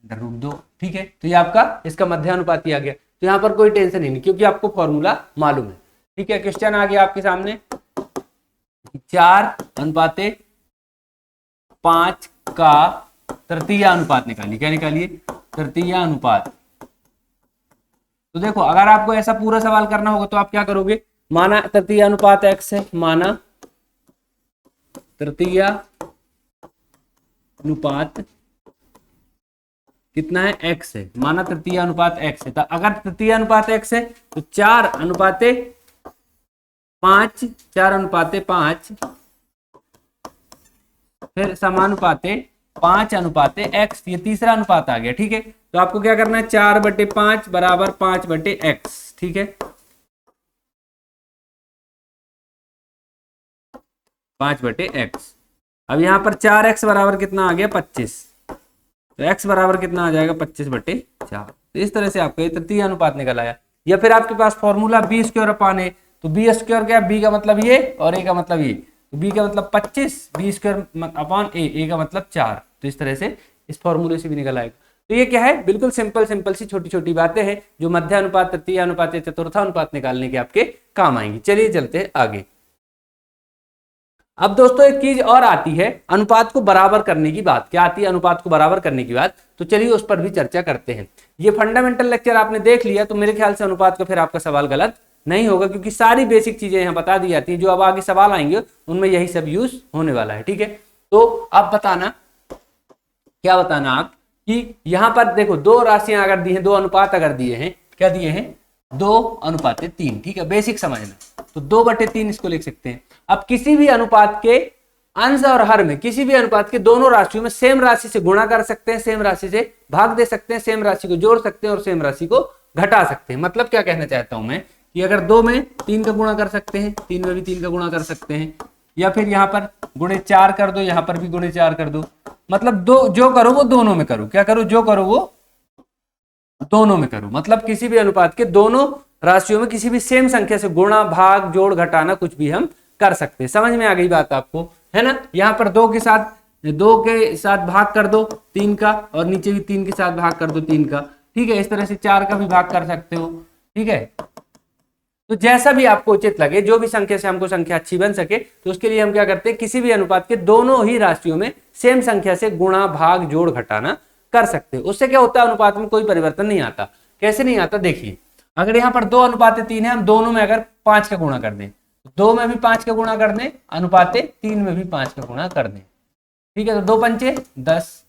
√2, ठीक है। तो ये आपका इसका मध्यानुपाती आ गया, तो यहाँ पर कोई टेंशन ही नहीं क्योंकि आपको फॉर्मूला मालूम है, ठीक है। क्वेश्चन आ गया आपके सामने 4:5 का तृतीय अनुपात निकालिए, क्या निकालिए तृतीय अनुपात। तो देखो अगर आपको ऐसा पूरा सवाल करना होगा तो आप क्या करोगे, माना तृतीय अनुपात x है, माना तृतीय अनुपात कितना है x है, माना तृतीय अनुपात x है। तो अगर तृतीय अनुपात x है तो 4:5 4:5 फिर समानुपाते 5:x, ये तीसरा अनुपात आ गया, ठीक है। तो आपको क्या करना है 4/5 बराबर 5/x, ठीक है 5/x। अब यहाँ पर 4x बराबर कितना आ गया 25, तो x बराबर कितना आ जाएगा 25/4, तो इस तरह से आपका ये तृतीय अनुपात निकल आया। या फिर आपके पास फॉर्मूला बी स्क्वायर अपान ए, तो बी स्क्वायर क्या, बी का मतलब ये और ए का मतलब ये, तो बी का मतलब 25, बी स्क्वायर अपान ए का मतलब 4। तो इस तरह से इस फॉर्मूले से भी निकल आएगा। तो ये क्या है, बिल्कुल सिंपल सी छोटी छोटी बातें हैं जो मध्य अनुपात, तृतीय अनुपात या चतुर्थ अनुपात निकालने के आपके काम आएंगी। चलिए चलते हैं आगे। अब दोस्तों एक चीज और आती है अनुपात को बराबर करने की बात। क्या आती है, अनुपात को बराबर करने की बात। तो चलिए उस पर भी चर्चा करते हैं। ये फंडामेंटल लेक्चर आपने देख लिया तो मेरे ख्याल से अनुपात का फिर आपका सवाल गलत नहीं होगा, क्योंकि सारी बेसिक चीजें यहाँ बता दी जाती हैं। जो अब आगे सवाल आएंगे उनमें यही सब यूज होने वाला है। ठीक है, तो आप बताना, क्या बताना आप कि यहाँ पर देखो दो राशियां अगर दी हैं, दो अनुपात अगर दिए हैं, क्या दिए हैं, 2:3। ठीक है, बेसिक समझना। तो 2/3 इसको लिख सकते हैं। अब किसी भी अनुपात के अंश और हर में, किसी भी अनुपात के दोनों राशियों में सेम राशि से गुणा कर सकते हैं, सेम राशि से भाग दे सकते हैं, सेम राशि को जोड़ सकते हैं और सेम राशि को घटा सकते हैं। मतलब क्या कहना चाहता हूं मैं कि अगर 2 में 3 का गुणा कर सकते हैं, 3 में भी 3 का गुणा कर सकते हैं, या फिर यहाँ पर गुणे 4 कर दो, यहाँ पर भी गुणे 4 कर दो। मतलब दो जो करो वो दोनों में करो, क्या करो, जो करो वो दोनों में करो। मतलब किसी भी अनुपात के दोनों राशियों में किसी भी सेम संख्या से गुणा, भाग, जोड़, घटाना कुछ भी हम कर सकते हैं। समझ में आ गई बात आपको, है ना। यहाँ पर 2 के साथ भाग कर दो 3 का, और नीचे भी 3 के साथ भाग कर दो 3 का। ठीक है, इस तरह से 4 का भी भाग कर सकते हो। ठीक है, तो जैसा भी आपको उचित लगे, जो भी संख्या से हमको संख्या अच्छी बन सके, तो उसके लिए हम क्या करते हैं, किसी भी अनुपात के दोनों ही राशियों में सेम संख्या से गुणा, भाग, जोड़, घटाना कर सकते हैं। उससे क्या होता है, अनुपात में कोई परिवर्तन नहीं आता। कैसे नहीं आता, देखिए अगर यहाँ पर 2:3 है, हम दोनों में अगर 5 का गुणा कर दें, 2 में भी 5 का गुणा कर दें, अनुपात 3 में भी 5 का गुणा कर दें। ठीक है, तो 2 पंचे 10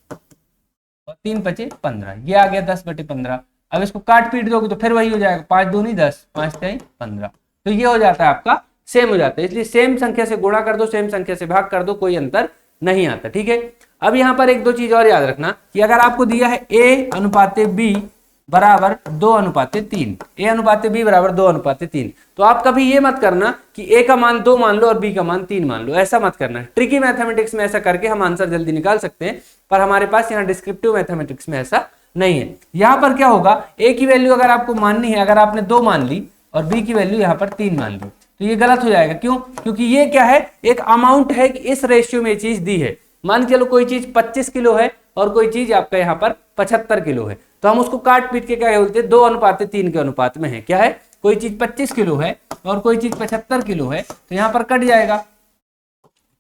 और 3 पंचे 15, ये आ गया 10/15। अब इसको काट पीट दोगे तो फिर वही हो जाएगा, 5 दूनी 10, 5 3 15। तो ये हो जाता है आपका सेम हो जाता है। इसलिए सेम संख्या से गुणा कर दो, सेम संख्या से भाग कर दो, कोई अंतर नहीं आता। ठीक है, अब यहाँ पर 1-2 चीज और याद रखना कि अगर आपको दिया है A/B बराबर 2:3, A/B बराबर 2:3, तो आप कभी ये मत करना कि A का मान 2 मान लो और B का मान 3 मान लो, ऐसा मत करना। ट्रिकी मैथमेटिक्स में ऐसा करके हम आंसर जल्दी निकाल सकते हैं, पर हमारे पास यहाँ डिस्क्रिप्टिव मैथमेटिक्स में ऐसा नहीं है। यहाँ पर क्या होगा, A की वैल्यू अगर आपको माननी है, अगर आपने 2 मान ली और B की वैल्यू यहाँ पर 3 मान ली, तो ये गलत हो जाएगा। क्यों, क्योंकि ये क्या है, एक अमाउंट है कि इस रेशियो में ये चीज दी है। मान के चलो कोई चीज 25 किलो है और कोई चीज आपका यहाँ पर 75 किलो है, तो हम उसको काट पीट के क्या बोलते हैं, 2:3 के अनुपात में है। क्या है, कोई चीज 25 किलो है और कोई चीज 75 किलो है, तो यहाँ पर कट जाएगा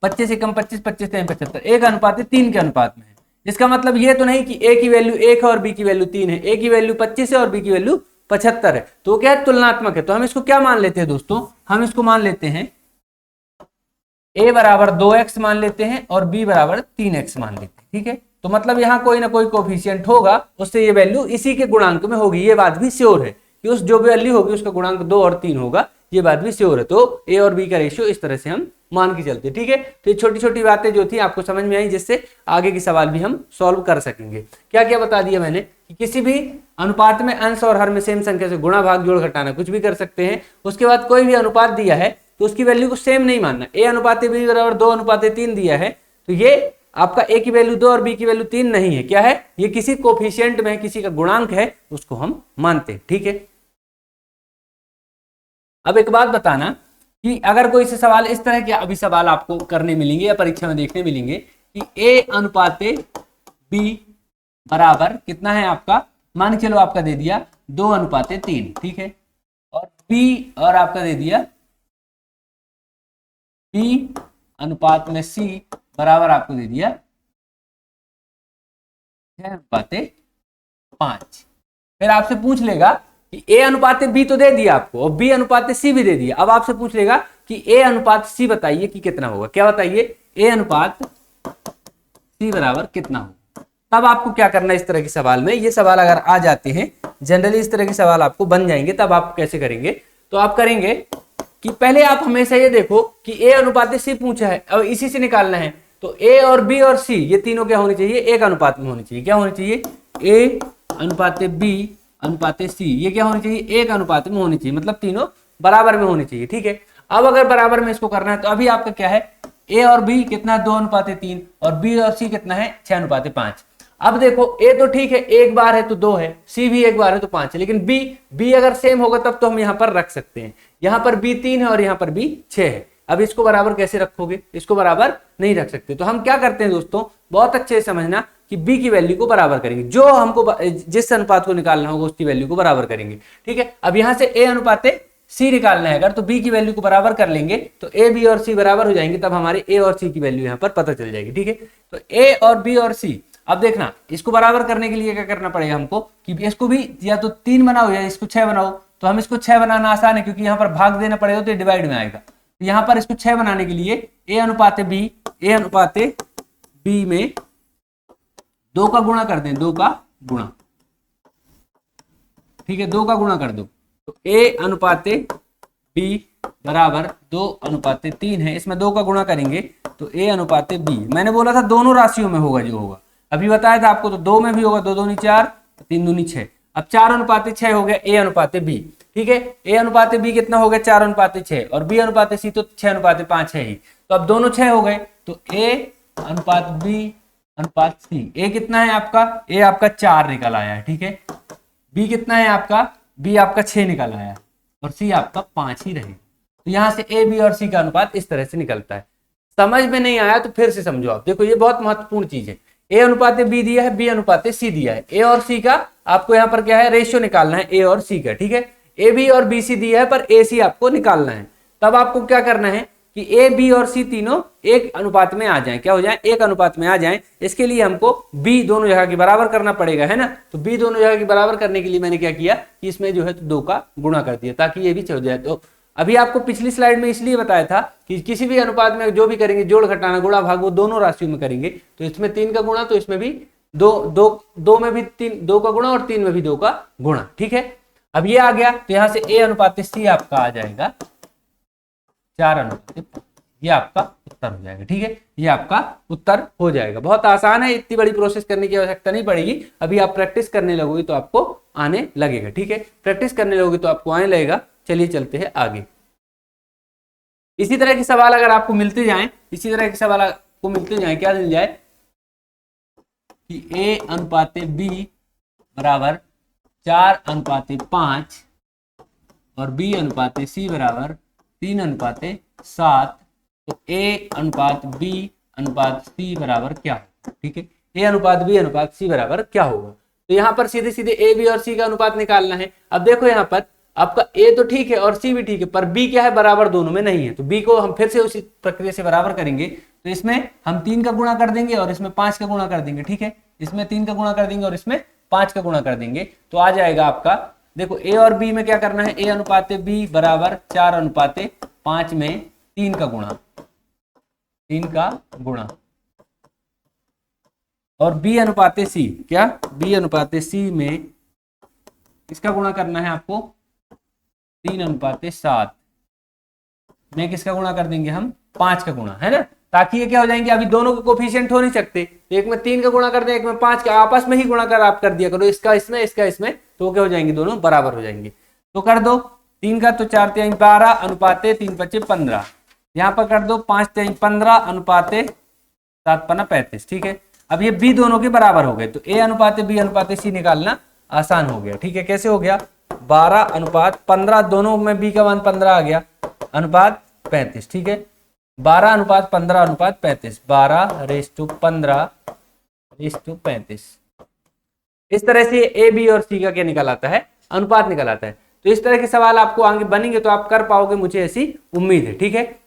25 से कम 25, 25 से 75, 1:3 के अनुपात में है। इसका मतलब ये तो नहीं कि A की वैल्यू 1 है और B की वैल्यू 3 है, A की वैल्यू 25 है और B की वैल्यू 75 है, तो क्या है, तुलनात्मक है। तो हम इसको क्या मान लेते हैं दोस्तों, हम इसको मान लेते हैं A बराबर 2x मान लेते हैं और B बराबर 3x मान लेते हैं। ठीक है, तो मतलब यहाँ कोई ना कोई कोफिशिएंट होगा, उससे ये वैल्यू इसी के गुणांक में होगी। ये बात भी श्योर है कि उस जो भी वैल्यू होगी उसका गुणांक 2 और 3 होगा, ये बात भी श्योर है। तो A और B का रेशियो इस तरह से हम मान के चलते। ठीक है, तो ये छोटी छोटी बातें जो थी आपको समझ में आई, जिससे आगे की सवाल भी हम सॉल्व कर सकेंगे। क्या क्या बता दिया मैंने कि किसी भी अनुपात में अंश और हर में सेम संख्या से गुणा, भाग, जोड़, घटाना कुछ भी कर सकते हैं। उसके बाद कोई भी अनुपात दिया है तो उसकी वैल्यू को सेम नहीं मानना। A/B बराबर 2:3 दिया है, तो ये आपका A की वैल्यू 2 और B की वैल्यू 3 नहीं है। क्या है, ये किसी कोफिशिएंट में किसी का गुणांक है, उसको हम मानते हैं। ठीक है, अब एक बात बताना कि अगर कोई से सवाल इस तरह के अभी सवाल आपको करने मिलेंगे या परीक्षा में देखने मिलेंगे कि A/B बराबर कितना है आपका, मान के चलो आपका दे दिया 2:3, ठीक है, और B और आपका दे दिया B/C बराबर आपको दे दिया 6:5। फिर आपसे पूछ लेगा कि A/B तो दे दिया आपको और B/C भी दे दिया। अब आपसे पूछ लेगा कि A/C बताइए कि कितना होगा। क्या बताइए, A/C बराबर कितना होगा। तब आपको क्या करना है, इस तरह के सवाल में, ये सवाल अगर आ जाते हैं जनरली इस तरह के सवाल आपको बन जाएंगे, तब आप कैसे करेंगे, तो आप करेंगे कि पहले आप हमेशा ये देखो कि A/C पूछा है, अब इसी से निकालना है, तो A और B और C ये तीनों क्या होनी चाहिए, एक अनुपात में होनी चाहिए। क्या होनी चाहिए, A/B/C, ये क्या होनी चाहिए, एक अनुपात में होनी चाहिए, मतलब तीनों बराबर में होनी चाहिए। ठीक है, अब अगर बराबर में इसको करना है तो अभी आपका क्या है, A और B कितना है 2:3 और B और C कितना है 6:5। अब देखो ए तो ठीक है, एक बार है तो 2 है, सी भी एक बार है तो 5 है, लेकिन बी अगर सेम होगा तब तो हम यहाँ पर रख सकते हैं। यहाँ पर बी 3 है और यहाँ पर बी 6 है। अब इसको बराबर कैसे रखोगे, इसको बराबर नहीं रख सकते। तो हम क्या करते हैं दोस्तों, बहुत अच्छे से समझना कि बी की वैल्यू को बराबर करेंगे, जो हमको जिस अनुपात को निकालना होगा उसकी वैल्यू को बराबर करेंगे। ठीक है, अब यहाँ से ए अनुपात सी निकालना है अगर, तो बी की वैल्यू को बराबर कर लेंगे तो ए बी और सी बराबर हो जाएंगे, तब हमारे ए और सी की वैल्यू यहाँ पर पता चल जाएगी। ठीक है, तो ए और बी और सी, अब देखना इसको बराबर करने के लिए क्या करना पड़ेगा हमको कि इसको भी या तो 3 बनाओ या इसको 6 बनाओ। तो हम इसको 6 बनाना आसान है, क्योंकि यहाँ पर भाग देना पड़ेगा तो डिवाइड में आएगा। तो यहाँ पर इसको 6 बनाने के लिए ए अनुपात बी में 2 का गुणा कर दें, 2 का गुणा। ठीक है, 2 का गुणा कर दो, तो ए अनुपात बी बराबर 2 अनुपात 3 है, इसमें 2 का गुणा करेंगे तो ए अनुपात बी। मैंने बोला था दोनों राशियों में होगा जो होगा, अभी बताया था आपको, तो 2 में भी होगा, 2 दूनी 4, 3 दूनी 6। अब 4 अनुपात 6 हो गया ए अनुपात बी। ठीक है, ए अनुपात बी कितना हो गया, 4 अनुपात 6, और बी अनुपात सी तो 6 अनुपात 5 है ही, तो अब दोनों 6 हो गए, तो ए अनुपात बी अनुपात सी, ए कितना है आपका, ए आपका 4 निकल आया है। ठीक है, बी कितना है आपका, बी आपका 6 निकल आया है, और सी आपका 5 ही रहेगा। तो यहां से ए बी और सी का अनुपात इस तरह से निकलता है। समझ में नहीं आया तो फिर से समझो आप, देखो ये बहुत महत्वपूर्ण चीज है। ए अनुपात बी दिया है, बी अनुपात सी दिया है, ए और सी का आपको यहाँ पर क्या है, रेशियो निकालना है ए और सी का। ठीक है, ए बी और बी सी दिया है पर ए सी आपको निकालना है। तब आपको क्या करना है कि ए बी और सी तीनों एक अनुपात में आ जाएं, क्या हो जाए, एक अनुपात में आ जाएं। इसके लिए हमको बी दोनों जगह की बराबर करना पड़ेगा, है ना। तो बी दोनों जगह की बराबर करने के लिए मैंने क्या किया कि इसमें जो है तो 2 का गुणा कर दिया, ताकि ये भी हो जाए। तो अभी आपको पिछली स्लाइड में इसलिए बताया था कि किसी भी अनुपात में जो भी करेंगे, जोड़ घटाना गुणा भाग, वो दोनों राशियों में करेंगे। तो इसमें 3 का गुणा, तो इसमें भी दो में भी 2 का गुणा, और 3 में भी 2 का गुणा। ठीक है, अब ये आ गया, तो यहां से ए अनुपात सी आपका आ जाएगा 4 अनुपात, ये आपका उत्तर हो जाएगा। ठीक है, ये आपका उत्तर हो जाएगा। बहुत आसान है, इतनी बड़ी प्रोसेस करने की आवश्यकता नहीं पड़ेगी। अभी आप प्रैक्टिस करने लगोगे तो आपको आने लगेगा। ठीक है, प्रैक्टिस करने लगोगे तो आपको आने लगेगा। चलिए चलते हैं आगे। इसी तरह के सवाल अगर आपको मिलते जाएं, इसी तरह के सवाल आपको मिलते जाएं, क्या मिल जाए कि ए अनुपात बी बराबर 4 अनुपात 5 और बी अनुपात सी बराबर 3 अनुपात 7। तो ए अनुपात बी अनुपात सी बराबर क्या होगा। ठीक है, ए अनुपात बी अनुपात सी बराबर क्या होगा। तो यहाँ पर सीधे सीधे ए बी और सी का अनुपात निकालना है। अब देखो यहाँ पर आपका ए तो ठीक है और सी भी ठीक है, पर बी क्या है, बराबर दोनों में नहीं है। तो बी को हम फिर से उसी प्रक्रिया से बराबर करेंगे। तो इसमें हम 3 का गुणा कर देंगे और इसमें 5 का गुणा कर देंगे। ठीक है, इसमें 3 का गुणा कर देंगे और इसमें 5 का गुणा कर देंगे, तो आ जाएगा आपका, देखो ए और बी में क्या करना है, ए अनुपात बी बराबर 4 अनुपात 5 में 3 का गुणा, 3 का गुणा, और बी अनुपात सी, क्या, बी अनुपात सी में इसका गुणा करना है आपको 3 अनुपात 7 में किसका गुणा कर देंगे हम, 5 का गुणा, है ना। ताकि ये क्या हो जाएंगे, अभी दोनों के कोफिशिएंट हो नहीं सकते, तो एक में 3 का गुणा कर दे, एक में 5 का, आपस में ही गुणा कर आप कर दिया करो, इसका इसमें इसका इसमें, तो क्या हो जाएंगे, दोनों बराबर हो जाएंगे। तो कर दो 3 का, तो 4 3 12 अनुपात 3 5 15, यहाँ पर कर दो 5 3 15 अनुपात 7 5 35। ठीक है, अब ये बी दोनों के बराबर हो गए, तो ए अनुपात बी अनुपात सी निकालना आसान हो गया। ठीक है, कैसे हो गया, 12 अनुपात 15, दोनों में बी का मान 15 आ गया, अनुपात 35। ठीक है, 12 अनुपात 15 अनुपात 35, 12:15:35। इस तरह से ए बी और सी का क्या निकल आता है, अनुपात निकल आता है। तो इस तरह के सवाल आपको आगे बनेंगे तो आप कर पाओगे, मुझे ऐसी उम्मीद है। ठीक है,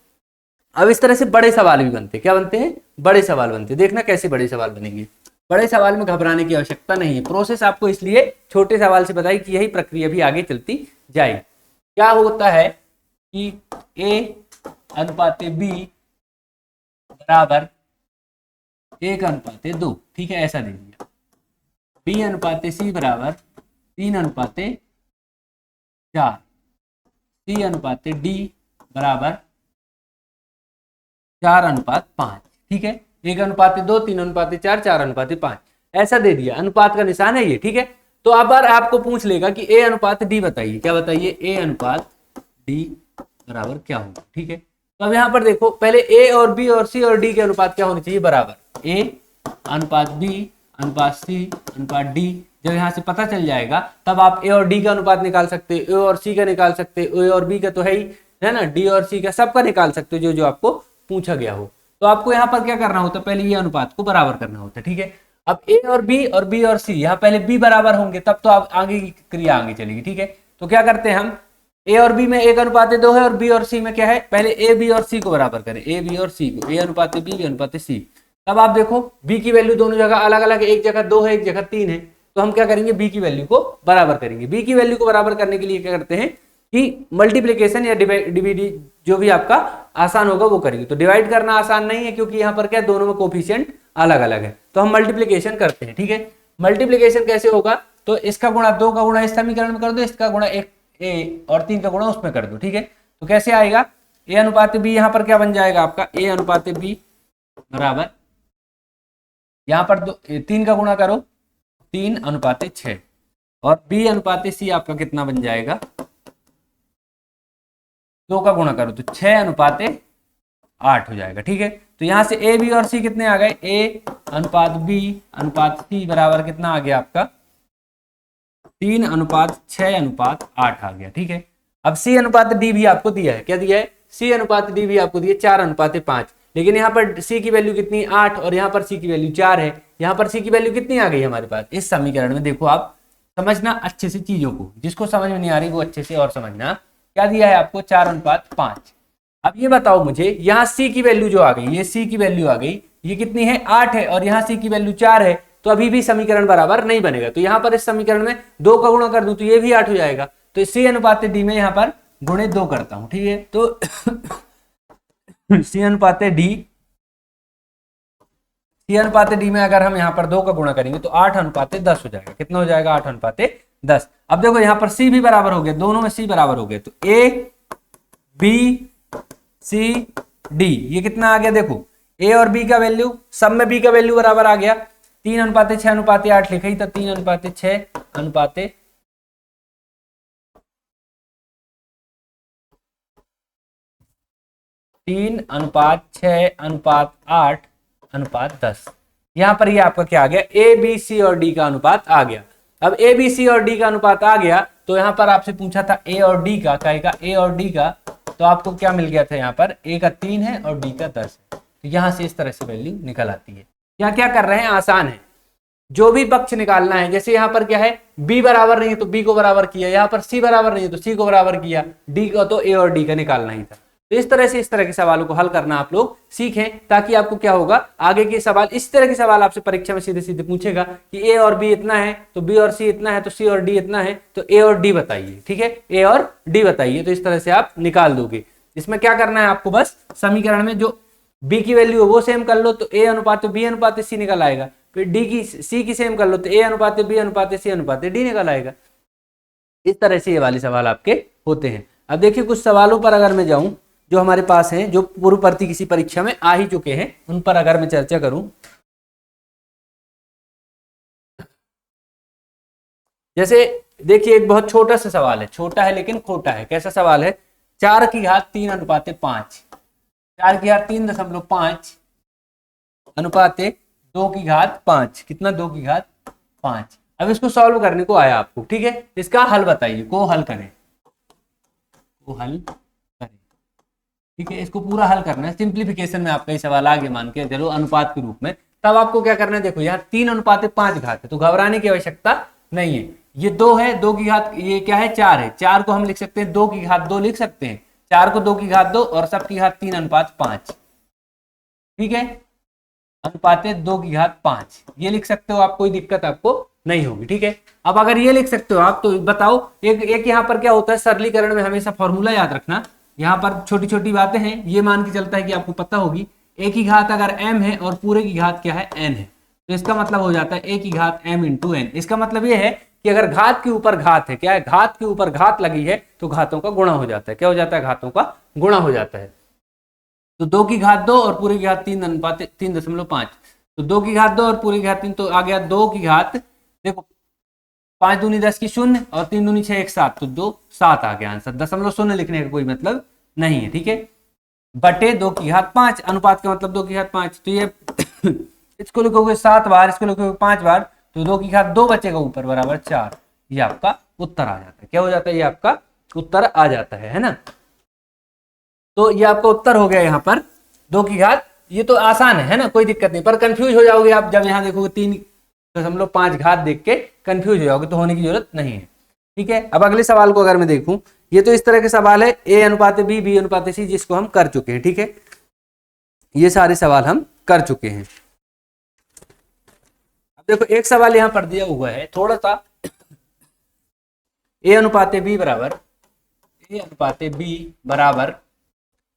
अब इस तरह से बड़े सवाल भी बनते, क्या बनते हैं, बड़े सवाल बनते। देखना कैसे बड़े सवाल बनेंगे। बड़े सवाल में घबराने की आवश्यकता नहीं है, प्रोसेस आपको इसलिए छोटे सवाल से बताई कि यही प्रक्रिया भी आगे चलती जाएगी। क्या होता है कि ए अनुपात बी बराबर 1 अनुपात 2, ठीक है, ऐसा दे दिया। बी अनुपात सी बराबर 3 अनुपात 4, सी अनुपात डी बराबर 4 अनुपात 5। ठीक है, 1 अनुपात 2, 3 अनुपात 4, 4 अनुपात 5, ऐसा दे दिया। अनुपात का निशान है ये। ठीक है, तो अब आपको पूछ लेगा कि ए अनुपात डी बताइए, क्या बताइए, ए अनुपात डी बराबर क्या होगा। ठीक है, तो अब यहाँ पर देखो, पहले ए और बी और सी और डी के अनुपात क्या होने चाहिए, बराबर। ए अनुपात बी अनुपात सी अनुपात डी, जब यहाँ से पता चल जाएगा तब आप ए और डी का अनुपात निकाल सकते हो, ए और सी का निकाल सकते हो, ए और बी का तो है ही, है ना, डी और सी का सबका निकाल सकते हो जो जो आपको पूछा गया हो। तो आपको यहाँ पर क्या करना होता है, पहले ये अनुपात को बराबर करना होता है, ठीक है। अब ए और बी और सी, यहाँ पहले बी बराबर होंगे तब तो आप आगे की क्रिया आगे चलेगी, ठीक है। तो क्या करते हैं हम, ए और बी में 1:2 है और बी और सी में क्या है, पहले ए बी और सी को बराबर करें, ए बी और सी को, A/B तब आप देखो बी की वैल्यू दोनों जगह अलग अलग है, एक जगह 2 है एक जगह 3 है, तो हम क्या करेंगे, बी की वैल्यू को बराबर करेंगे। बी की वैल्यू को बराबर करने के लिए क्या करते हैं कि मल्टीप्लीकेशन या डिविडी जो भी आपका आसान होगा वो करेंगे। तो डिवाइड करना आसान नहीं है क्योंकि यहाँ पर क्या दोनों में कोफिशिएंट अलग अलग है, तो हम मल्टीप्लीकेशन करते हैं, ठीक है। मल्टीप्लीकेशन कैसे होगा, तो इसका गुणा 2 का गुणा इस समीकरण में कर दो, इसका गुणा 1 ए और 3 का गुणा उसमें कर दो, ठीक है। तो कैसे आएगा, A/B यहाँ पर क्या बन जाएगा आपका, A/B बराबर यहाँ पर 3 का गुणा करो 3:6 और B/C आपका कितना बन जाएगा, 2 का गुणा करो तो 6:8 हो जाएगा, ठीक है। तो यहाँ से A B और C कितने आ गए, A/B/C बराबर कितना आ गया आपका 3:6:8 आ गया, ठीक है। अब C/D भी आपको दिया है, क्या दिया है, C/D भी आपको दिया 4:5, लेकिन यहाँ पर C की वैल्यू कितनी 8 और यहाँ पर C की वैल्यू 4 है, यहाँ पर C की वैल्यू कितनी आ गई हमारे पास इस समीकरण में। देखो आप समझना अच्छे से चीजों को, जिसको समझ में नहीं आ रही वो अच्छे से और समझना। क्या दिया है आपको 4:5। अब ये बताओ मुझे, यहाँ C की वैल्यू जो आ गई, ये C की वैल्यू आ गई, ये कितनी है 8 है और यहाँ C की वैल्यू 4 है, तो अभी भी समीकरण बराबर नहीं बनेगा। तो यहाँ पर इस समीकरण में 2 का गुणा कर दूं तो ये भी 8 हो जाएगा। तो C/D में यहाँ पर गुणे 2 करता हूं, ठीक है। तो C/D में अगर हम यहाँ पर 2 का गुणा करेंगे तो 8:10 हो जाएगा। कितना हो जाएगा 8:10। अब देखो यहाँ पर C भी बराबर हो गया, दोनों में C बराबर हो गए, तो A/B/C/D ये कितना आ गया, देखो A और B का वैल्यू, सब में B का वैल्यू बराबर आ गया, 3:6:8 लिखा ही था, 3:6:8 3:6:8:10। यहां पर ये आपका क्या आ गया, ए बी सी और डी का अनुपात आ गया। अब ए बी सी और डी का अनुपात आ गया तो यहां पर आपसे पूछा था ए और डी का, कहेगा ए और डी का, तो आपको क्या मिल गया था, यहाँ पर ए का 3 है और डी का 10 है। तो यहां से इस तरह से वैल्यू निकल आती है। क्या क्या कर रहे हैं, आसान है, जो भी पक्ष निकालना है, जैसे यहाँ पर क्या है b बराबर नहीं है तो b को बराबर किया, यहाँ पर c बराबर नहीं है तो c को बराबर किया, d को तो a और d का निकालना ही था। तो इस तरह के सवालों को हल करना आप लोग सीखें, ताकि आपको क्या होगा, आगे के सवाल, इस तरह के सवाल आपसे परीक्षा में सीधे सीधे पूछेगा कि a और b इतना है तो b और c इतना है तो c और d इतना है तो a और d बताइए, ठीक है, a और d बताइए। तो इस तरह से आप निकाल दोगे। इसमें क्या करना है आपको, बस समीकरण में जो b की वैल्यू है वो सेम कर लो तो A/B/C निकल आएगा, फिर d की c की सेम कर लो तो A/B/C/D निकल आएगा। इस तरह से ये वाले सवाल आपके होते हैं। अब देखिए कुछ सवालों पर अगर मैं जाऊं जो हमारे पास हैं, जो पूर्व प्रति किसी परीक्षा में आ ही चुके हैं, उन पर अगर मैं चर्चा करूं, जैसे देखिए एक बहुत छोटा सा सवाल है, छोटा है लेकिन खोटा है। कैसा सवाल है, 4/3:5, 4/3.5 अनुपाते 2/5, कितना 2/5। अब इसको सॉल्व करने को आया आपको, ठीक है, इसका हल बताइए, को हल करें, ठीक है, इसको पूरा हल करना है। सिंप्लीफिकेशन में आपका ये सवाल आगे मान के चलो अनुपात के रूप में, तब आपको क्या करना है, देखो यहाँ 3:5 घात है तो घबराने की आवश्यकता नहीं है। ये 2 है, 2/, ये क्या है 4 है, 4 को हम लिख सकते हैं 2/2 लिख सकते हैं, 4 को 2/2 और सब की घात 3:5, ठीक है, अनुपाते 2/5 ये लिख सकते हो आप, कोई दिक्कत आपको नहीं होगी, ठीक है। अब अगर ये लिख सकते हो आप तो बताओ, एक यहाँ पर क्या होता है, सरलीकरण में हमेशा फॉर्मूला याद रखना, यहाँ पर छोटी छोटी बातें हैं, ये मान के चलता है कि आपको पता होगी। a की घात अगर m है और पूरे की घात क्या है n है, तो इसका मतलब हो जाता है a की घात m इंटू n। इसका मतलब ये है कि अगर घात के ऊपर घात है, क्या है, घात के ऊपर घात लगी है तो घातों का गुणा हो जाता है। क्या हो जाता है, घातों का गुणा हो जाता है। तो 2/2 और पूरे की घात 3.5, तो 2/2 और पूरे की घात 3, तो आ गया 2/, देखो 5 दूनी 10 की 0 और 3 दूनी 6 1 7, तो 2 7 आ गया आंसर। 0.0 लिखने का कोई मतलब नहीं है, ठीक है, बटे 2/5, अनुपात का मतलब 2/5। तो ये इसको लिखोगे 7 बार, इसको लिखोगे 5 बार, तो 2 की घात 2 बचेगा ऊपर बराबर 4। ये आपका उत्तर आ जाता है। क्या हो जाता है? ये आपका उत्तर आ जाता है ना। तो ये आपका उत्तर हो गया यहाँ पर 2 की घात। ये तो आसान है ना, कोई दिक्कत नहीं, पर कंफ्यूज हो जाओगे आप जब यहाँ देखोगे 3.5 घात देख के कंफ्यूज हो जाओगे, तो होने की जरूरत नहीं है। ठीक है, अब अगले सवाल को अगर मैं देखूं, ये तो इस तरह के सवाल है a अनुपात b, b अनुपात c, जिसको हम कर चुके हैं। ठीक है, ये सारे सवाल हम कर चुके हैं। अब देखो एक सवाल यहां पर दिया हुआ है थोड़ा सा, a अनुपात b बराबर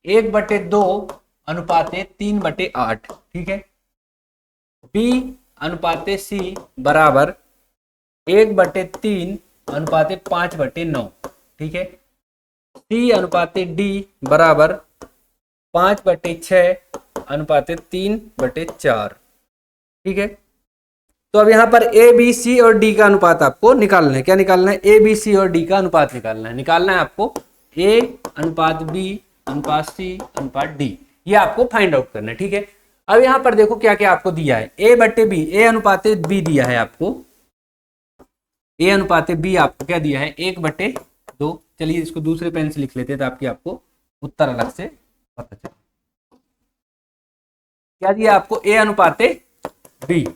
1/2 अनुपात 3/8। ठीक है, b अनुपात c बराबर 1/3 अनुपात 5/9। ठीक है, c अनुपात d बराबर 5/6 अनुपात 3/4। ठीक है, तो अब यहाँ पर a b c और d का अनुपात आपको निकालना है। क्या निकालना है? a b c और d का अनुपात निकालना है आपको a अनुपात b अनुपात c अनुपात d, ये आपको फाइंड आउट करना है। ठीक है, अब यहाँ पर देखो क्या क्या आपको दिया है। a/b, a अनुपात b दिया है आपको, a अनुपात b आपको क्या दिया है? 1/2। चलिए इसको दूसरे पेन से लिख लेते हैं ताकि आपको उत्तर अलग से पता चले। क्या दिया आपको? a अनुपात b,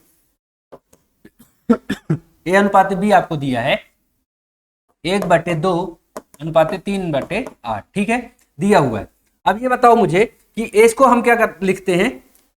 a अनुपात b आपको दिया है 1/2 अनुपात 3/8। ठीक है, दिया हुआ है। अब ये बताओ मुझे कि इसको हम क्या लिखते हैं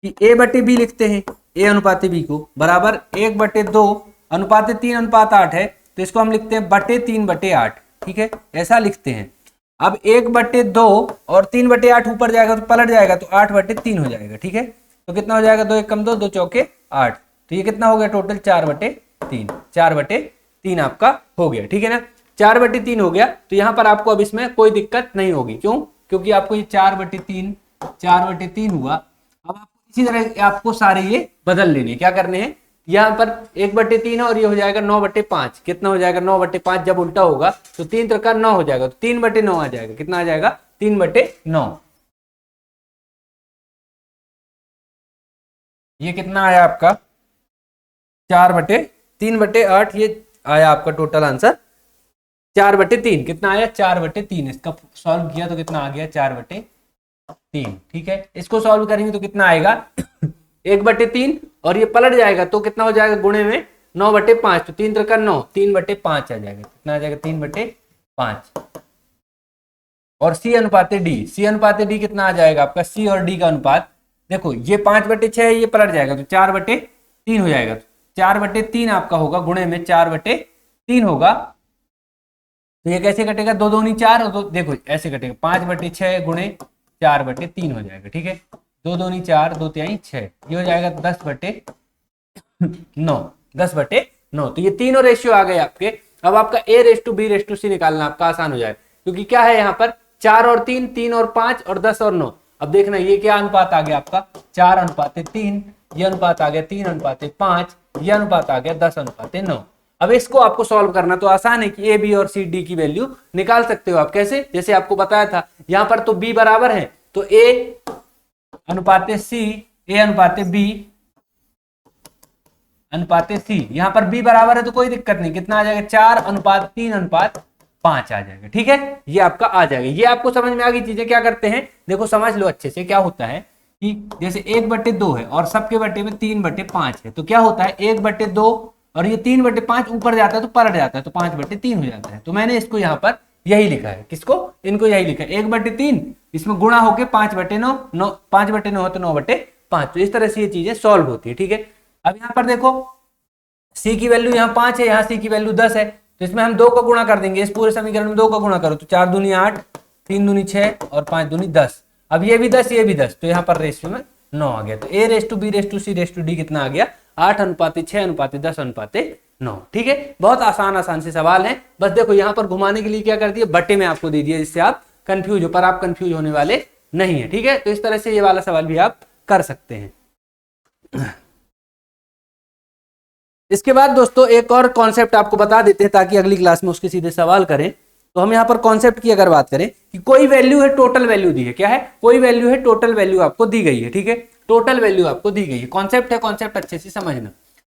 कि a/b लिखते हैं, a अनुपात b को बराबर 1/2 अनुपात 3/8 है, तो इसको हम लिखते हैं बटे 3/8। ठीक है, ऐसा लिखते हैं। अब 1/2 और 3/8 ऊपर जाएगा तो पलट जाएगा, तो 8/3 हो जाएगा। ठीक है, तो कितना हो जाएगा? 2 1 कम 2, 2 चौके 8, तो ये कितना हो गया टोटल? 4/3। 4/3 आपका हो गया। ठीक है ना, 4/3 हो गया। तो यहाँ पर आपको अब इसमें कोई दिक्कत नहीं होगी। क्यों? क्योंकि आपको ये 4/3 हुआ। अब आपको इसी तरह आपको सारे ये बदल लेने, क्या करने हैं? यहाँ पर 1/3 है और ये हो जाएगा 9/5। कितना हो जाएगा? 9/5। जब उल्टा होगा तो 3 3 9 हो जाएगा, तो 3/9 आ जाएगा। कितना आ जाएगा? 3/9। ये कितना आया आपका? 3/8। ये आया आपका टोटल आंसर 4/3। कितना आया? 4/3। इसका सॉल्व किया तो कितना आ गया? 4/3। ठीक है, इसको सॉल्व करेंगे तो कितना आएगा? 1/3 और ये पलट जाएगा तो कितना हो जाएगा? गुणे में 9/5, तो 3 3 9, 3/5 आ जाएगा। कितना आ जाएगा? 3/5। और c अनुपात d कितना आ जाएगा आपका? c और d का अनुपात देखो, ये 5/6 है, ये पलट जाएगा तो 4/3 हो जाएगा। तो 4/3 आपका होगा, गुणे में 4/3 होगा। तो ये कैसे कटेगा? 2 2 4, और 2 देखो ऐसे कटेगा, 5/6 गुणे 4/3 हो जाएगा। ठीक है, 2 2 4, 2 3 6, ये हो जाएगा 10/9। 10/9। तो ये तीनों रेशियो आ गए आपके। अब आपका a/b/c निकालना आपका आसान हो जाएगा, क्योंकि क्या है यहाँ पर? 4 और 3, 3 और 5 और 10 और 9। अब देखना ये क्या अनुपात आ गया आपका? 4/3। ये अनुपात आ गया 3/5। ये अनुपात आ गया 10/9। अब इसको आपको सॉल्व करना तो आसान है कि a, b और c, d की वैल्यू निकाल सकते हो आप। कैसे? जैसे आपको बताया था, यहाँ पर तो b बराबर है, तो a अनुपात c, a अनुपात b अनुपात c। यहाँ पर b बराबर है तो कोई दिक्कत नहीं। कितना आ जाएगा? 4/3/5 आ जाएगा। ठीक है, ये आपका आ जाएगा। ये आपको समझ में आ गई चीजें। क्या करते हैं देखो, समझ लो अच्छे से। क्या होता है कि जैसे 1/2 है और सबके बटे में 3/5 है, तो क्या होता है? 1/2 और ये 3/5 ऊपर जाता है तो पलट जाता है, तो 5/3 हो जाता है। तो मैंने इसको यहाँ पर यही लिखा है। किसको? इनको यही लिखा है 1/3, इसमें गुणा होके 5/9, 5/9 हो तो 9/5। तो इस तरह से ये चीजें सॉल्व होती है। ठीक है, अब यहाँ पर देखो c की वैल्यू यहाँ 5 है, यहाँ c की वैल्यू 10 है, तो इसमें हम 2 का गुणा कर देंगे। इस पूरे समीकरण में 2 का गुणा करो तो 4 दूनी 8, 3 दूनी 6 और 5 दूनी 10। अब ये भी 10, ये भी 10, तो यहाँ पर रेशियो में 9 आ गया। तो a/b/c/d कितना आ गया? 8/6/10/9। ठीक है, बहुत आसान से सवाल है। बस देखो यहाँ पर घुमाने के लिए क्या कर दिया? बटे में आपको दे दिया, जिससे आप कंफ्यूज हो, पर आप कंफ्यूज होने वाले नहीं है। ठीक है, तो इस तरह से ये वाला सवाल भी आप कर सकते हैं। इसके बाद दोस्तों एक और कॉन्सेप्ट आपको बता देते हैं ताकि अगली क्लास में उसके सीधे सवाल करें। तो हम यहाँ पर कॉन्सेप्ट की अगर बात करें कि कोई वैल्यू है, टोटल वैल्यू दी है। क्या है? कोई वैल्यू है, टोटल वैल्यू आपको दी गई है। ठीक है, टोटल वैल्यू आपको दी गई है। कॉन्सेप्ट है, कॉन्सेप्ट अच्छे से समझना।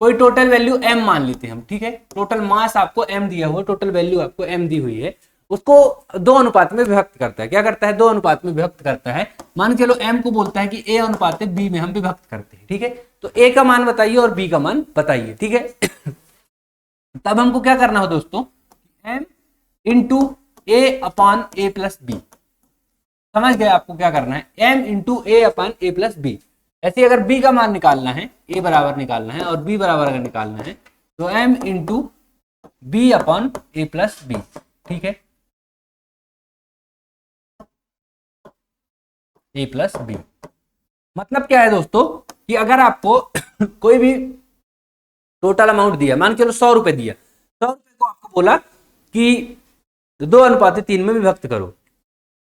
कोई टोटल वैल्यू m मान लेते हैं हम, ठीक है, टोटल मास आपको m दिया हुआ, टोटल वैल्यू आपको m दी हुई है, उसको दो अनुपात में विभक्त करता है। क्या करता है? दो अनुपात में विभक्त करता है। मान के चलो m को बोलता है कि a अनुपात b में हम विभक्त करते हैं, ठीक है। तो a का मान बताइए और b का मान बताइए, ठीक है। तब हमको क्या करना हो दोस्तों, m into a upon a plus B. समझ गए आपको क्या करना है, m into a upon a plus B. ऐसे अगर b का मान निकालना है, a बराबर निकालना है और b बराबर अगर निकालना है तो m into b upon a plus B, ठीक है, a प्लस बी। मतलब क्या है दोस्तों कि अगर आपको कोई भी टोटल अमाउंट दिया, मान के चलो 100 रुपए दिया, 100 रुपए को आपको बोला कि 2:3 में विभक्त करो,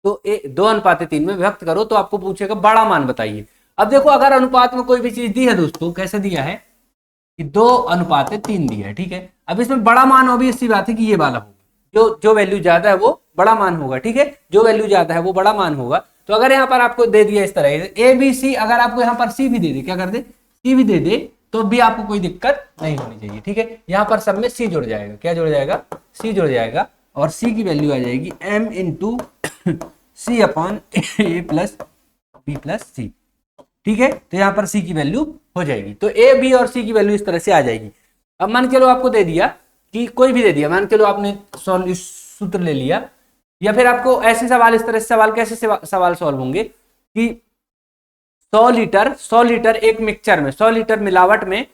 तो 2:3 में विभक्त करो, तो आपको पूछेगा बड़ा मान बताइए। अब देखो अगर अनुपात में कोई भी चीज दी है दोस्तों, कैसे दिया है कि 2:3 दिया है, ठीक है। अब इसमें बड़ा मान ऑब्वियस सी बात है कि ये वाला होगा, जो वैल्यू ज्यादा है वो बड़ा मान होगा, ठीक है, जो वैल्यू ज्यादा है वो बड़ा मान होगा। तो अगर यहाँ पर आपको दे दिया इस तरह ए बी सी, अगर आपको यहाँ पर सी भी दे दे, क्या कर दे, सी भी दे दे, तो भी आपको कोई दिक्कत नहीं होनी चाहिए, ठीक है। यहाँ पर सब में सी जुड़ जाएगा, क्या जुड़ जाएगा, सी जुड़ जाएगा, और सी की वैल्यू आ जाएगी m इंटू सी अपॉन ए प्लस बी प्लस सी, ठीक है। तो यहाँ पर सी की वैल्यू हो जाएगी, तो ए बी और सी की वैल्यू इस तरह से आ जाएगी। अब मान चलो आपको दे दिया कि कोई भी दे दिया, मान चलो आपने सूत्र ले लिया, या फिर आपको ऐसे सवाल, इस तरह से सवाल कैसे सवाल सॉल्व होंगे कि 100 लीटर एक मिक्सचर में, 100 लीटर मिलावट में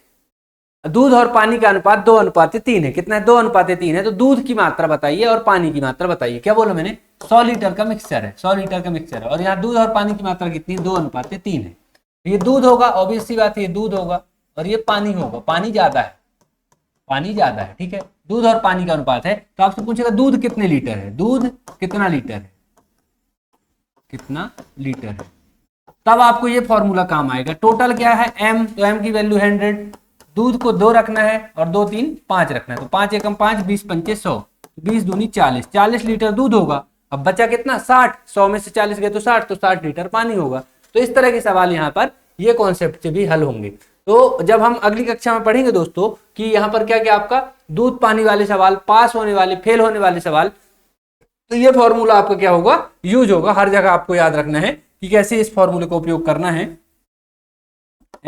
दूध और पानी का अनुपात 2:3 है। कितना है? 2:3 है। तो दूध की मात्रा बताइए और पानी की मात्रा बताइए। क्या बोला मैंने? 100 लीटर का मिक्सचर है, 100 लीटर का मिक्सचर है, और यहाँ दूध और पानी की मात्रा कितनी? 2:3 है। ये दूध होगा, ऑब्वियस सी बात है, ये दूध होगा, और ये पानी होगा, पानी ज्यादा है, पानी ज्यादा है, ठीक है। दूध और पानी का अनुपात है, तो आपसे पूछेगा दूध कितने लीटर है, दूध कितना लीटर है, कितना लीटर है, तब आपको ये फॉर्मूला काम आएगा। टोटल क्या है? m, तो m की वैल्यू 100, दूध को 2 रखना है और 2 3 5 रखना है, तो 5 एकम 5, 20 पंचे 100, 20 दूनी 40, 40 लीटर दूध होगा। अब बचा कितना? 60, 100 में से 40 गए तो 60, तो 60 लीटर पानी होगा। तो इस तरह के सवाल यहाँ पर ये कॉन्सेप्ट से भी हल होंगे। तो जब हम अगली कक्षा में पढ़ेंगे दोस्तों कि यहाँ पर क्या क्या आपका दूध पानी वाले सवाल, पास होने वाले, फेल होने वाले सवाल, तो ये फॉर्मूला आपका क्या होगा? यूज होगा। हर जगह आपको याद रखना है कि कैसे इस फॉर्मूले को उपयोग करना है,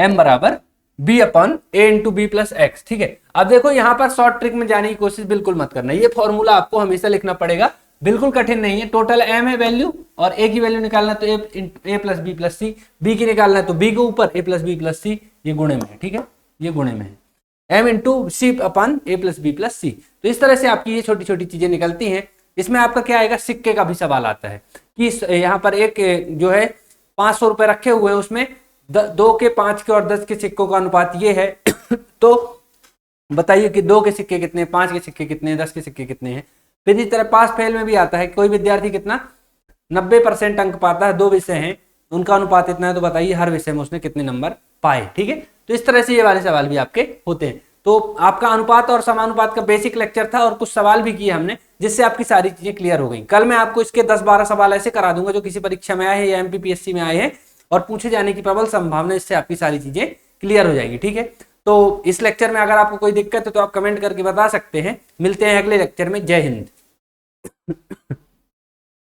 m बराबर b upon a into B plus X, ठीक है। अब देखो यहाँ पर शॉर्ट ट्रिक में जाने की कोशिश बिल्कुल मत करना, ये फॉर्मूला आपको हमेशा लिखना पड़ेगा, बिल्कुल कठिन नहीं है। टोटल m है वैल्यू, और a की वैल्यू निकालना तो a plus B plus C, b की निकालना है तो b के ऊपर a plus B plus C, ये गुणे में है, ठीक है, ये गुणे में है, m into c upon a plus B plus c. तो इस तरह से आपकी ये छोटी छोटी चीजें निकलती हैं। इसमें आपका क्या आएगा? सिक्के का भी सवाल आता है कि यहाँ पर एक जो है 500 रुपए रखे हुए हैं, उसमें 2 के 5 के और 10 के सिक्कों का अनुपात ये है तो बताइए कि 2 के सिक्के कितने, 5 के सिक्के कितने, 10 के सिक्के कितने हैं। फिर इस तरह पास फेल में भी आता है, कोई विद्यार्थी कितना 90% अंक पाता है, 2 विषय हैं, उनका अनुपात इतना है, तो बताइए हर विषय में उसने कितने नंबर पाए, ठीक है। तो इस तरह से ये वाले सवाल भी आपके होते हैं। तो आपका अनुपात और समानुपात का बेसिक लेक्चर था, और कुछ सवाल भी किए हमने, जिससे आपकी सारी चीजें क्लियर हो गई। कल मैं आपको इसके 10-12 सवाल ऐसे करा दूंगा जो किसी परीक्षा में आए हैं या MPPSC में आए हैं, और पूछे जाने की प्रबल संभावना, इससे आपकी सारी चीजें क्लियर हो जाएगी, ठीक है। तो इस लेक्चर में अगर आपको कोई दिक्कत है तो आप कमेंट करके बता सकते हैं। मिलते हैं अगले लेक्चर में। जय हिंद।